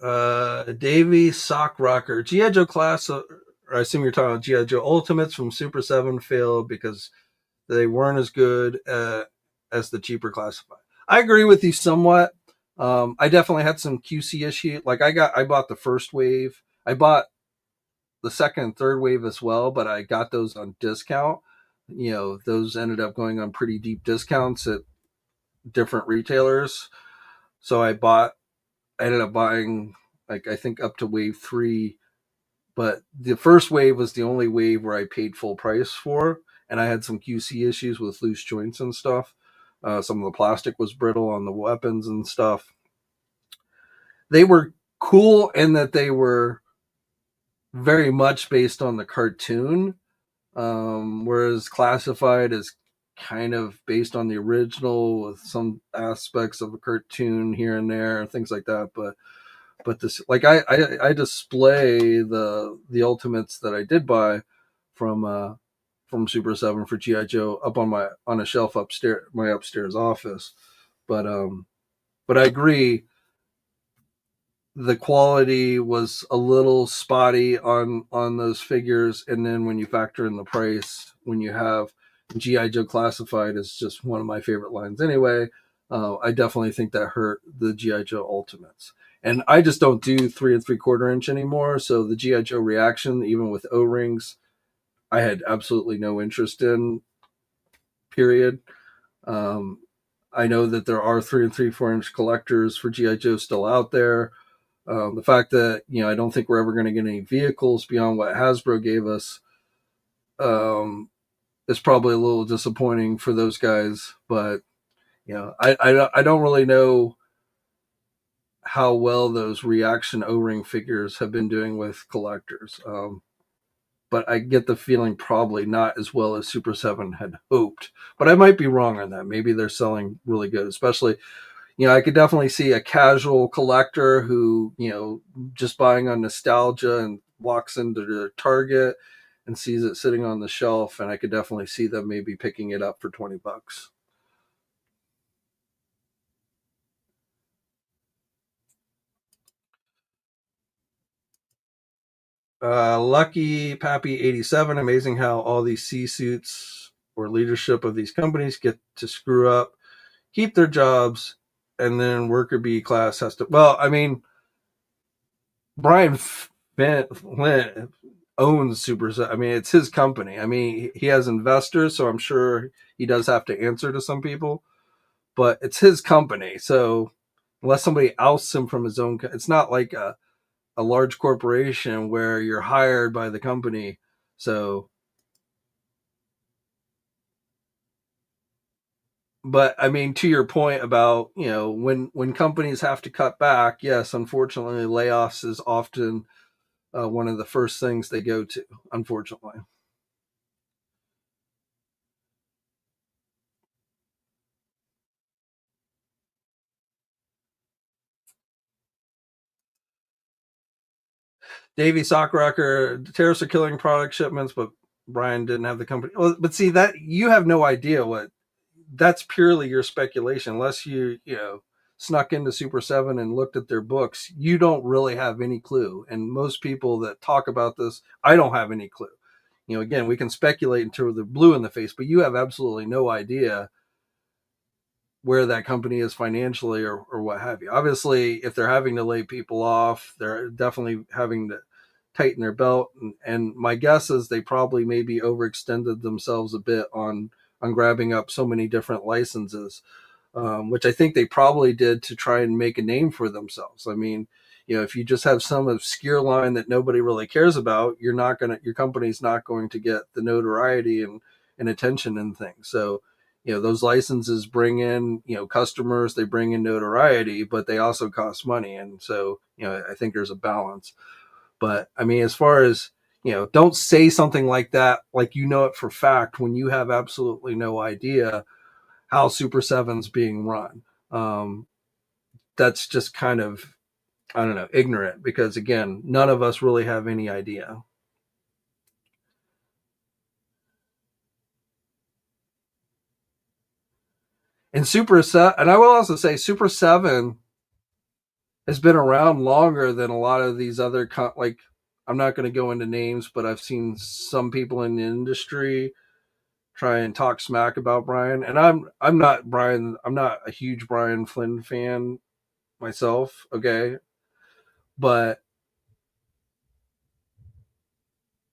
Davey Sock Rocker, G.I. Joe class. I assume you're talking about G.I. Joe Ultimates from Super 7 failed because they weren't as good as the cheaper classified. I agree with you somewhat. I definitely had some QC issue. Like I bought the first wave. I bought the second and third wave as well, but I got those on discount. Those ended up going on pretty deep discounts at different retailers. So I ended up buying, like, I think up to wave 3, but the first wave was the only wave where I paid full price for, and I had some QC issues with loose joints and stuff. Some of the plastic was brittle on the weapons and stuff. They were cool in that they were very much based on the cartoon, whereas Classified is kind of based on the original with some aspects of a cartoon here and there and things like that. But this, like, I display the Ultimates that I did buy from Super 7 for GI Joe up on a shelf upstairs, my upstairs office. But I agree, the quality was a little spotty on those figures, and then when you factor in the price, when you have GI Joe Classified is just one of my favorite lines anyway. I definitely think that hurt the GI Joe Ultimates. And I just don't do 3 3/4 inch anymore. So the GI Joe Reaction, even with O-rings, I had absolutely no interest in. period. Um, I know that there are 3 and 3/4 inch collectors for GI Joe still out there. The fact that I don't think we're ever going to get any vehicles beyond what Hasbro gave us um, is probably a little disappointing for those guys. But I don't really know how well those reaction O-ring figures have been doing with collectors. But I get the feeling probably not as well as Super 7 had hoped. But I might be wrong on that. Maybe they're selling really good, especially, I could definitely see a casual collector who, just buying on nostalgia and walks into their Target and sees it sitting on the shelf. And I could definitely see them maybe picking it up for $20. Lucky Pappy 87. Amazing how all these C suits or leadership of these companies get to screw up, keep their jobs, and then worker B class has to. Well, I mean, Brian Flint owns Super. I mean, it's his company. I mean, he has investors, so I'm sure he does have to answer to some people, but it's his company. So unless somebody ousts him from his own, it's not like a large corporation where you're hired by the company. So, but I mean, to your point about when companies have to cut back, yes, unfortunately, layoffs is often one of the first things they go to. Unfortunately, Davey Sockrocker, tariffs are killing product shipments, but Brian didn't have the company. Well, but see that you have no idea what that's purely your speculation. Unless you snuck into Super 7 and looked at their books, you don't really have any clue. And most people that talk about this, I don't have any clue. Again, we can speculate until they're blue in the face, but you have absolutely no idea where that company is financially or what have you. Obviously, if they're having to lay people off, they're definitely having to tighten their belt. And my guess is they probably maybe overextended themselves a bit on grabbing up so many different licenses, which I think they probably did to try and make a name for themselves. I mean, if you just have some obscure line that nobody really cares about, your company's not going to get the notoriety and attention and things. So, those licenses bring in, customers, they bring in notoriety, but they also cost money. And so, I think there's a balance. But I mean, as far as, don't say something like that, like it for fact, when you have absolutely no idea how Super Seven's being run. That's just kind of, I don't know, ignorant because again, none of us really have any idea. And and I will also say Super 7 has been around longer than a lot of these other like I'm not going to go into names, but I've seen some people in the industry try and talk smack about Brian. And I'm not a huge Brian Flynn fan myself, okay? But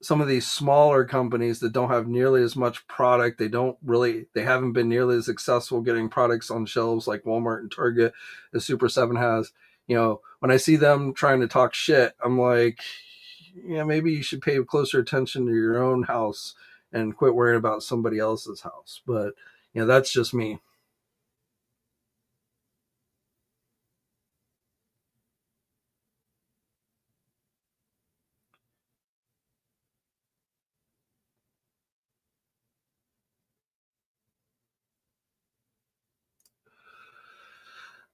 some of these smaller companies that don't have nearly as much product, they haven't been nearly as successful getting products on shelves like Walmart and Target as Super 7 has. When I see them trying to talk shit, I'm like, yeah, maybe you should pay closer attention to your own house and quit worrying about somebody else's house. But that's just me.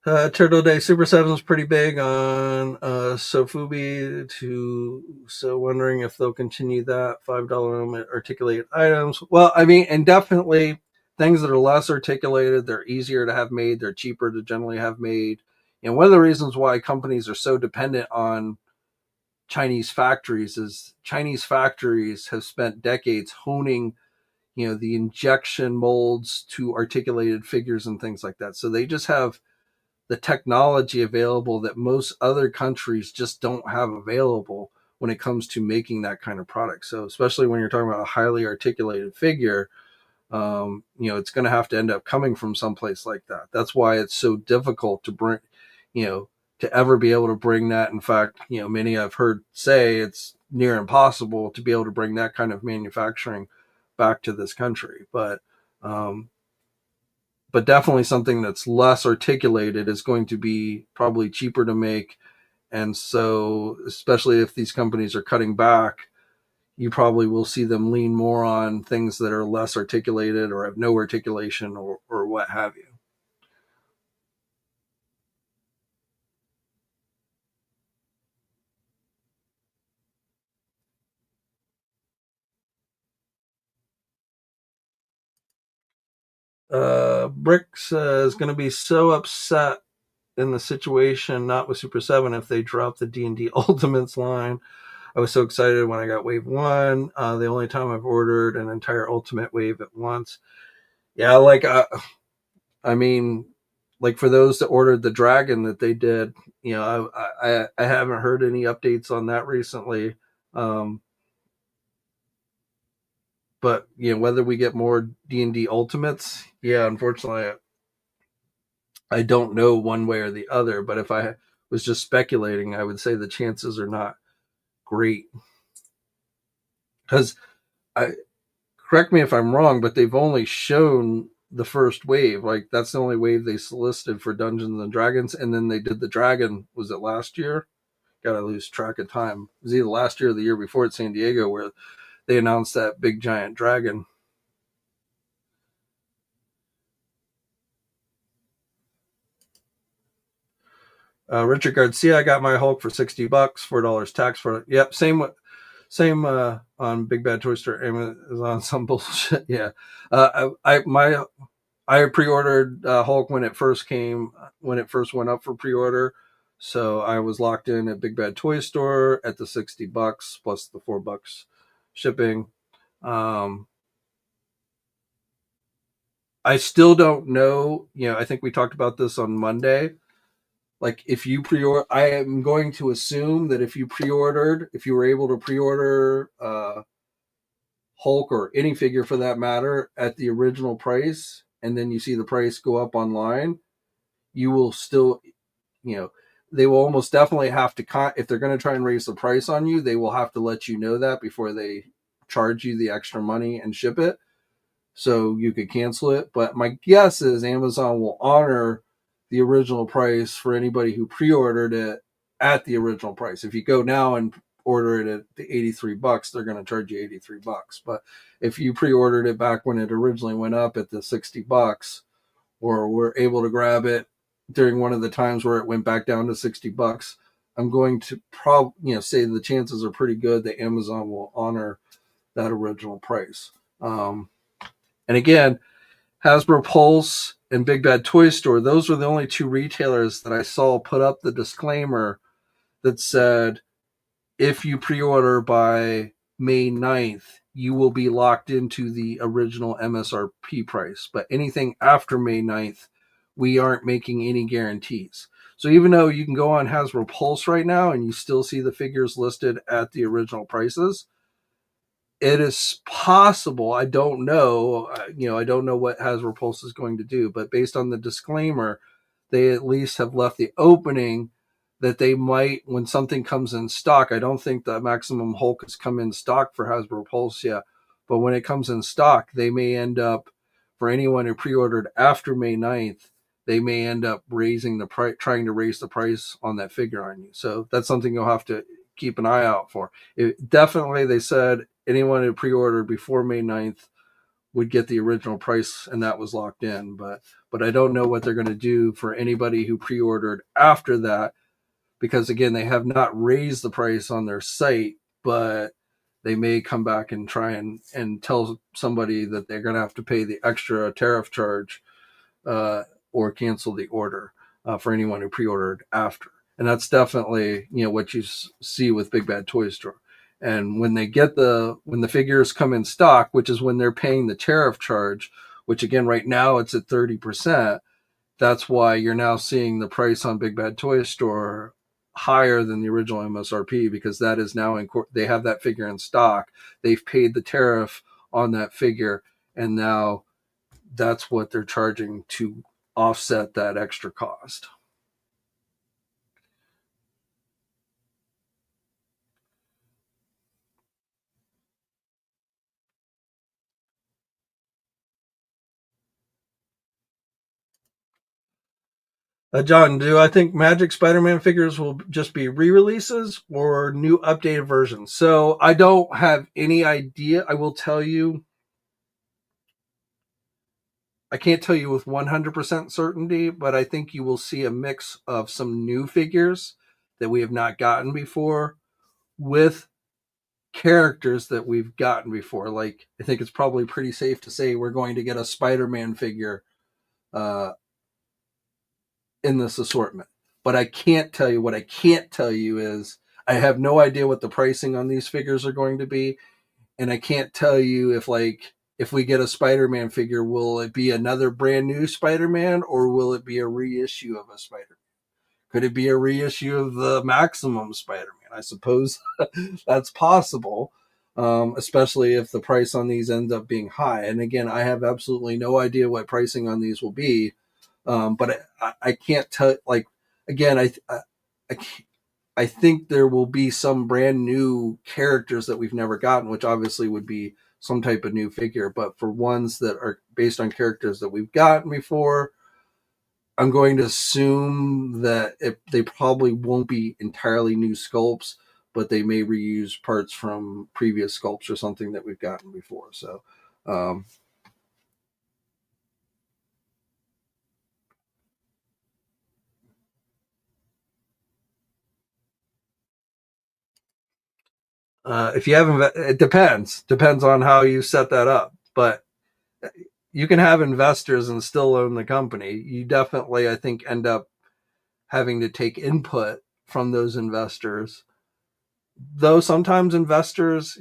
Turtle Day Super 7 is pretty big on Sofubi too. So wondering if they'll continue that $5 articulated items. Well, I mean, and definitely things that are less articulated, they're easier to have made, they're cheaper to generally have made. And one of the reasons why companies are so dependent on Chinese factories is Chinese factories have spent decades honing, the injection molds to articulated figures and things like that. So they just have the technology available that most other countries just don't have available when it comes to making that kind of product. So especially when you're talking about a highly articulated figure, It's going to have to end up coming from someplace like that. That's why it's so difficult to bring, you know, to ever be able to bring that. In fact, many I've heard say it's near impossible to be able to bring that kind of manufacturing back to this country. Um, but definitely something that's less articulated is going to be probably cheaper to make. And so, especially if these companies are cutting back, you probably will see them lean more on things that are less articulated or have no articulation or what have you. Bricks is going to be so upset in the situation, not with Super 7, if they drop the D&D Ultimates line. I was so excited when I got Wave 1. The only time I've ordered an entire Ultimate Wave at once. Yeah, I mean, like for those that ordered the Dragon that they did, I haven't heard any updates on that recently. Um, but whether we get more D&D Ultimates, yeah, unfortunately, I don't know one way or the other. But if I was just speculating, I would say the chances are not great because I correct me if I'm wrong, but they've only shown the first wave. Like that's the only wave they solicited for Dungeons and Dragons, and then they did the Dragon. Was it last year? Gotta lose track of time. It was either last year or the year before at San Diego where they announced that big giant dragon. Richard Garcia, I got my Hulk for $60, $4 tax for it. Yep, same on Big Bad Toy Store, Amazon, some bullshit. Yeah, I pre-ordered Hulk when it first came, when it first went up for pre-order. So I was locked in at Big Bad Toy Store at the $60 plus the $4 shipping. Um, I still don't know. I think we talked about this on Monday. Like if you pre-order, I am going to assume that if you were able to pre-order Hulk or any figure for that matter at the original price, and then you see the price go up online, you will still, you know, they will almost definitely have to, if they're going to try and raise the price on you, they will have to let you know that before they charge you the extra money and ship it. So you could cancel it. But my guess is Amazon will honor the original price for anybody who pre-ordered it at the original price. If you go now and order it at the $83, they're going to charge you $83. But if you pre-ordered it back when it originally went up at the $60, or were able to grab it during one of the times where it went back down to $60, I'm going to say the chances are pretty good that Amazon will honor that original price. And again, Hasbro Pulse and Big Bad Toy Store, those were the only two retailers that I saw put up the disclaimer that said, if you pre-order by May 9th, you will be locked into the original MSRP price. But anything after May 9th, we aren't making any guarantees. So even though you can go on Hasbro Pulse right now and you still see the figures listed at the original prices, it is possible. I don't know. I don't know what Hasbro Pulse is going to do, but based on the disclaimer, they at least have left the opening that they might, when something comes in stock. I don't think the Maximum Hulk has come in stock for Hasbro Pulse yet, but when it comes in stock, they may end up, for anyone who pre-ordered after May 9th, they may end up raising the price, trying to raise the price on that figure on you. So that's something you'll have to keep an eye out for. Definitely, they said anyone who pre-ordered before May 9th would get the original price, and that was locked in. But I don't know what they're going to do for anybody who pre-ordered after that, because again, they have not raised the price on their site, but they may come back and try and tell somebody that they're going to have to pay the extra tariff charge, or cancel the order, for anyone who pre-ordered after. And that's definitely what you see with Big Bad Toy Store. And when the figures come in stock, which is when they're paying the tariff charge, which again right now it's at 30%. That's why you're now seeing the price on Big Bad Toy Store higher than the original MSRP, because that is now they have that figure in stock. They've paid the tariff on that figure, and now that's what they're charging to offset that extra cost. John, do I think Magic Spider-Man figures will just be re-releases or new updated versions? So I don't have any idea. I will tell you, I can't tell you with 100% certainty, but I think you will see a mix of some new figures that we have not gotten before with characters that we've gotten before. Like, I think it's probably pretty safe to say we're going to get a Spider-Man figure uh, in this assortment. But I can't tell you, what I can't tell you is I have no idea what the pricing on these figures are going to be. And I can't tell you if we get a Spider-Man figure, will it be another brand new Spider-Man or will it be a reissue of a Spider-Man? Could it be a reissue of the Maximum Spider-Man? I suppose that's possible, especially if the price on these ends up being high. And again, I have absolutely no idea what pricing on these will be, but I can't tell. Like again, I, I think there will be some brand new characters that we've never gotten, which obviously would be some type of new figure. But for ones that are based on characters that we've gotten before, I'm going to assume that they probably won't be entirely new sculpts, but they may reuse parts from previous sculpts or something that we've gotten before. So, um, if you haven't, it depends on how you set that up. But you can have investors and still own the company. You definitely, I think, end up having to take input from those investors. Though sometimes investors,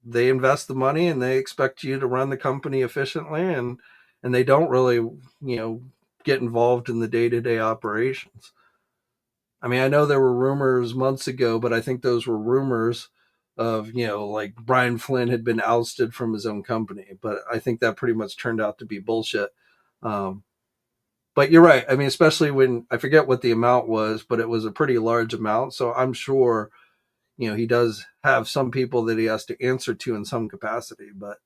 they invest the money and they expect you to run the company efficiently, and they don't really, get involved in the day-to-day operations. I mean, I know there were rumors months ago, but I think those were rumors of, like Brian Flynn had been ousted from his own company. But I think that pretty much turned out to be bullshit. Um, but you're right. I mean, especially when I forget what the amount was, but it was a pretty large amount. So I'm sure, he does have some people that he has to answer to in some capacity. But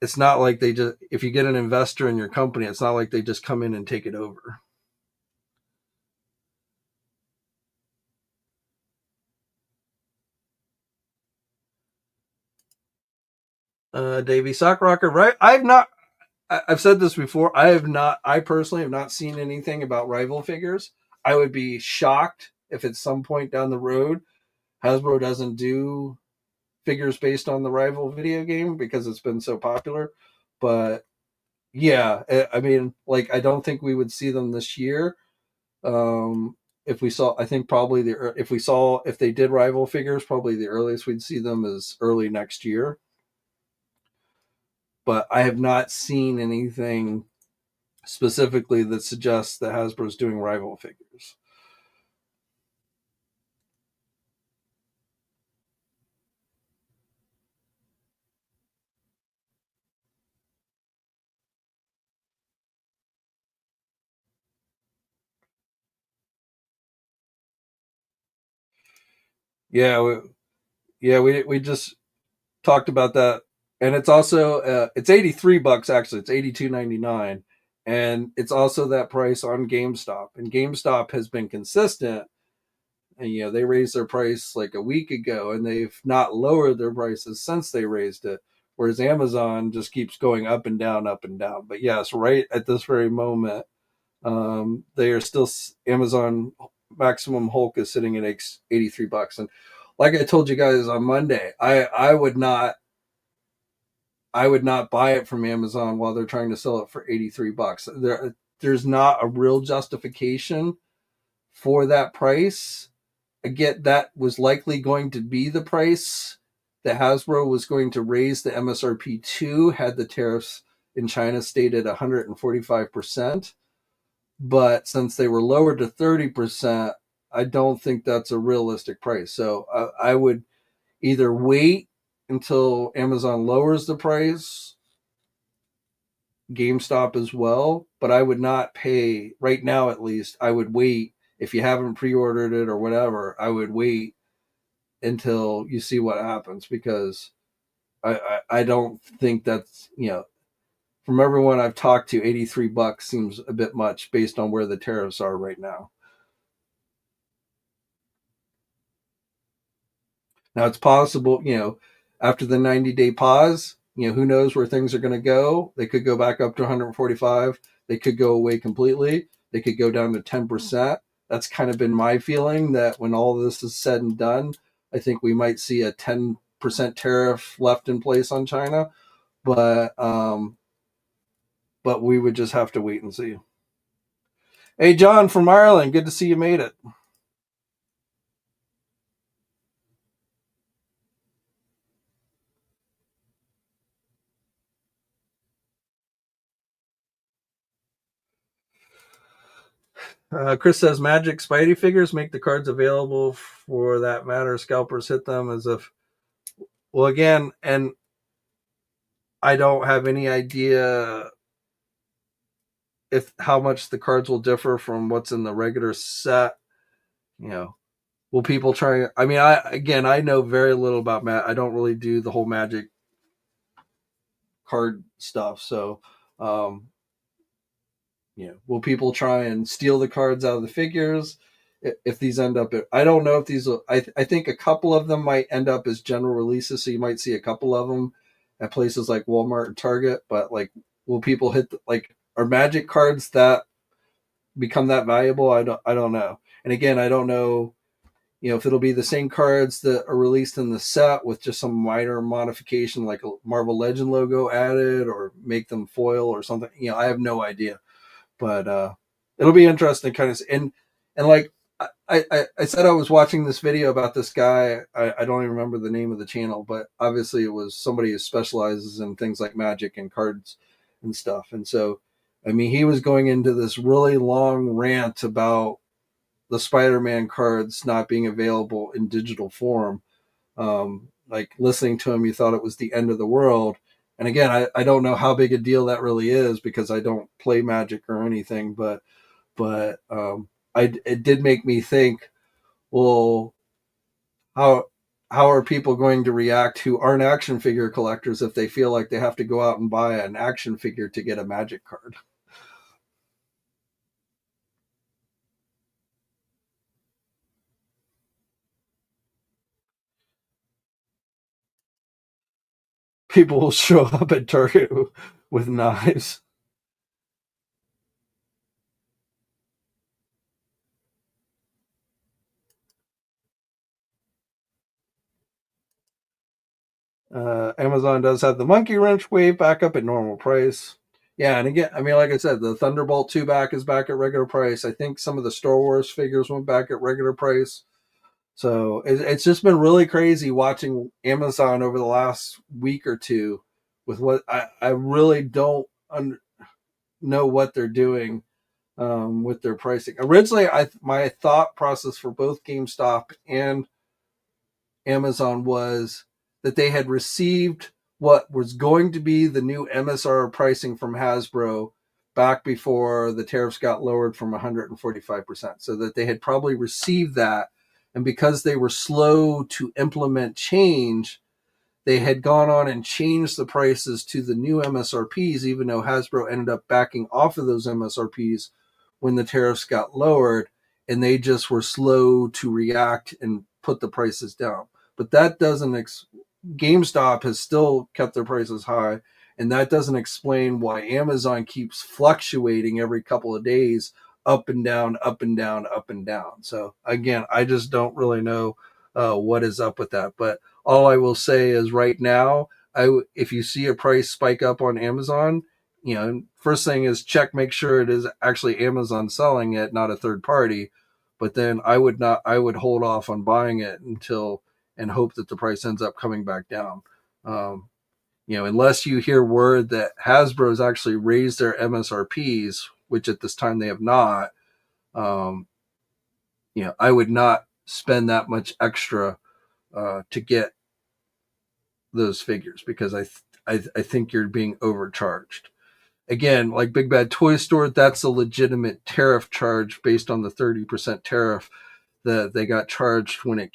it's not like they just, if you get an investor in your company, it's not like they just come in and take it over. Davey Sockrocker, right? I've said this before. I personally have not seen anything about rival figures. I would be shocked if at some point down the road Hasbro doesn't do figures based on the rival video game because it's been so popular. But yeah, I mean, like, I don't think we would see them this year. If we saw, I think probably if they did rival figures, probably the earliest we'd see them is early next year. But I have not seen anything specifically that suggests that Hasbro's doing rival figures. Yeah, we just talked about that, and it's also it's $83 actually. It's 82.99, and it's also that price on GameStop. And GameStop has been consistent, and they raised their price like a week ago, and they've not lowered their prices since they raised it. Whereas Amazon just keeps going up and down, up and down. But yes, right at this very moment, they are still Amazon Maximum Hulk is sitting at $83, and like I told you guys on Monday, I would not buy it from Amazon while they're trying to sell it for $83. There's not a real justification for that price. Again, that was likely going to be the price that Hasbro was going to raise the MSRP to had the tariffs in China stayed at 145%. But since they were lowered to 30%, I don't think that's a realistic price. So I would either wait until Amazon lowers the price, GameStop as well, but I would not pay right now. At least I would wait. If you haven't pre-ordered it or whatever, I would wait until you see what happens, because I don't think that's, from everyone I've talked to, $83 seems a bit much based on where the tariffs are right now. Now it's possible, after the 90-day pause, who knows where things are going to go. They could go back up to 145. They could go away completely. They could go down to 10%. That's kind of been my feeling, that when all of this is said and done, I think we might see a 10% tariff left in place on China. But we would just have to wait and see. Hey, John from Ireland, good to see you made it. Chris says Magic Spidey figures make the cards available for that matter. Scalpers hit them as if. Well, again, and I don't have any idea if how much the cards will differ from what's in the regular set. You know, will people try? I mean, I know very little about I don't really do the whole Magic card stuff, so um, will people try and steal the cards out of the figures? If these end up, I don't know if these will, I think a couple of them might end up as general releases. So you might see a couple of them at places like Walmart and Target, but like, will people are Magic cards that become that valuable? I don't know. And again, I don't know, if it'll be the same cards that are released in the set with just some minor modification, like a Marvel Legend logo added, or make them foil or something. I have no idea. But it'll be interesting, kind of, and like I said, I was watching this video about this guy. I don't even remember the name of the channel, but obviously it was somebody who specializes in things like Magic and cards and stuff. And so, I mean, he was going into this really long rant about the Spider-Man cards not being available in digital form. Like, listening to him, you thought it was the end of the world. And again, I don't know how big a deal that really is, because I don't play Magic or anything, but it did make me think, well, how how are people going to react who aren't action figure collectors if they feel like they have to go out and buy an action figure to get a Magic card? People will show up at Target with knives. Amazon does have the Monkey Wrench wave back up at normal price. Yeah, and again, I mean, like I said, the Thunderbolt 2 back is back at regular price. I think some of the Star Wars figures went back at regular price. So it's just been really crazy watching Amazon over the last week or two, with what I really don't know what they're doing with their pricing. Originally, my thought process for both GameStop and Amazon was that they had received what was going to be the new MSR pricing from Hasbro back before the tariffs got lowered from 145%. So that they had probably received that. And because they were slow to implement change, they had gone on and changed the prices to the new MSRPs, even though Hasbro ended up backing off of those MSRPs when the tariffs got lowered, and they just were slow to react and put the prices down. But that doesn't GameStop has still kept their prices high, and that doesn't explain why Amazon keeps fluctuating every couple of days, up and down, up and down, up and down. So again, I just don't really know what is up with that. But all I will say is, right now, if you see a price spike up on Amazon, first thing is check, make sure it is actually Amazon selling it, not a third party. But then I would not, I would hold off on buying it until, and hope that the price ends up coming back down. Unless you hear word that Hasbro's actually raised their MSRPs, which at this time they have not. Um, I would not spend that much extra to get those figures, because I think you're being overcharged. Again, like Big Bad Toy Store, that's a legitimate tariff charge based on the 30% tariff that they got charged when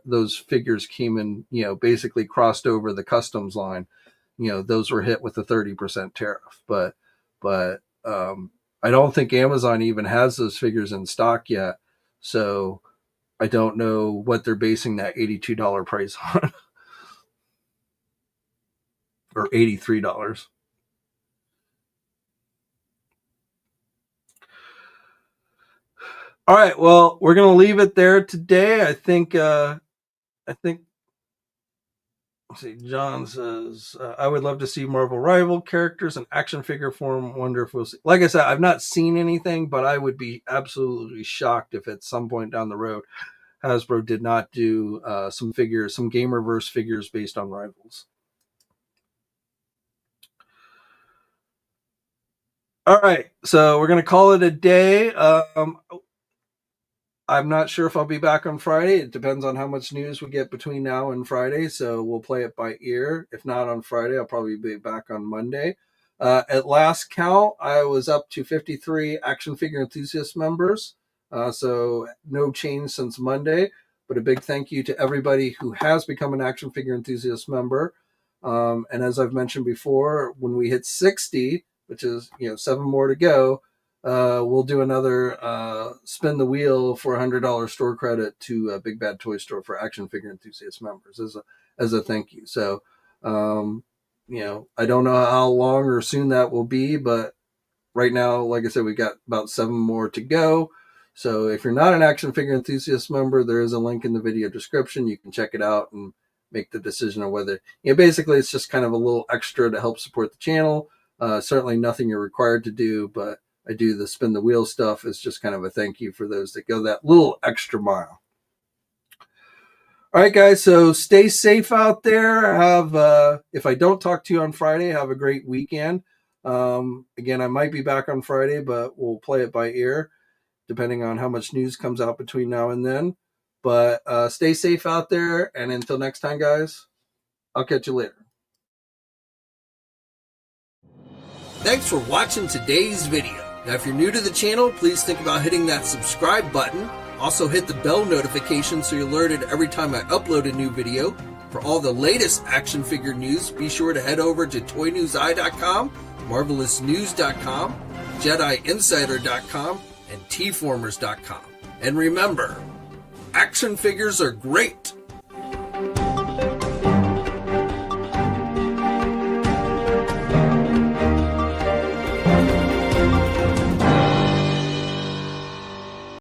those figures came in, basically crossed over the customs line. Those were hit with the 30% tariff. But I don't think Amazon even has those figures in stock yet. So I don't know what they're basing that $82 price on. Or $83. All right, well, we're gonna leave it there today. I think. Let's see. John says, "I would love to see Marvel rival characters in action figure form. Wonder if we'll see." Like I said, I've not seen anything, but I would be absolutely shocked if at some point down the road Hasbro did not do some Gamerverse figures based on rivals. All right, so we're gonna call it a day. I'm not sure if I'll be back on Friday. It depends on how much news we get between now and Friday, so we'll play it by ear. If not on Friday, I'll probably be back on Monday. At last count, I was up to 53 action figure enthusiast members, so no change since Monday. But a big thank you to everybody who has become an action figure enthusiast member. And as I've mentioned before, when we hit 60, which is 7 more to go, we'll do another spin the wheel for $100 store credit to Big Bad Toy Store for action figure enthusiast members as a thank you. So, I don't know how long or soon that will be, but right now, like I said, we got about 7 more to go. So if you're not an action figure enthusiast member, there is a link in the video description. You can check it out and make the decision on whether, basically it's just kind of a little extra to help support the channel. Certainly nothing you're required to do, but I do the spin the wheel stuff as just kind of a thank you for those that go that little extra mile. All right, guys. So stay safe out there. If I don't talk to you on Friday, have a great weekend. Again, I might be back on Friday, but we'll play it by ear, depending on how much news comes out between now and then. But stay safe out there. And until next time, guys, I'll catch you later. Thanks for watching today's video. Now, if you're new to the channel, please think about hitting that subscribe button. Also hit the bell notification so you're alerted every time I upload a new video. For all the latest action figure news, be sure to head over to ToyNewsEye.com, MarvelousNews.com, JediInsider.com, and TFormers.com. And remember, action figures are great,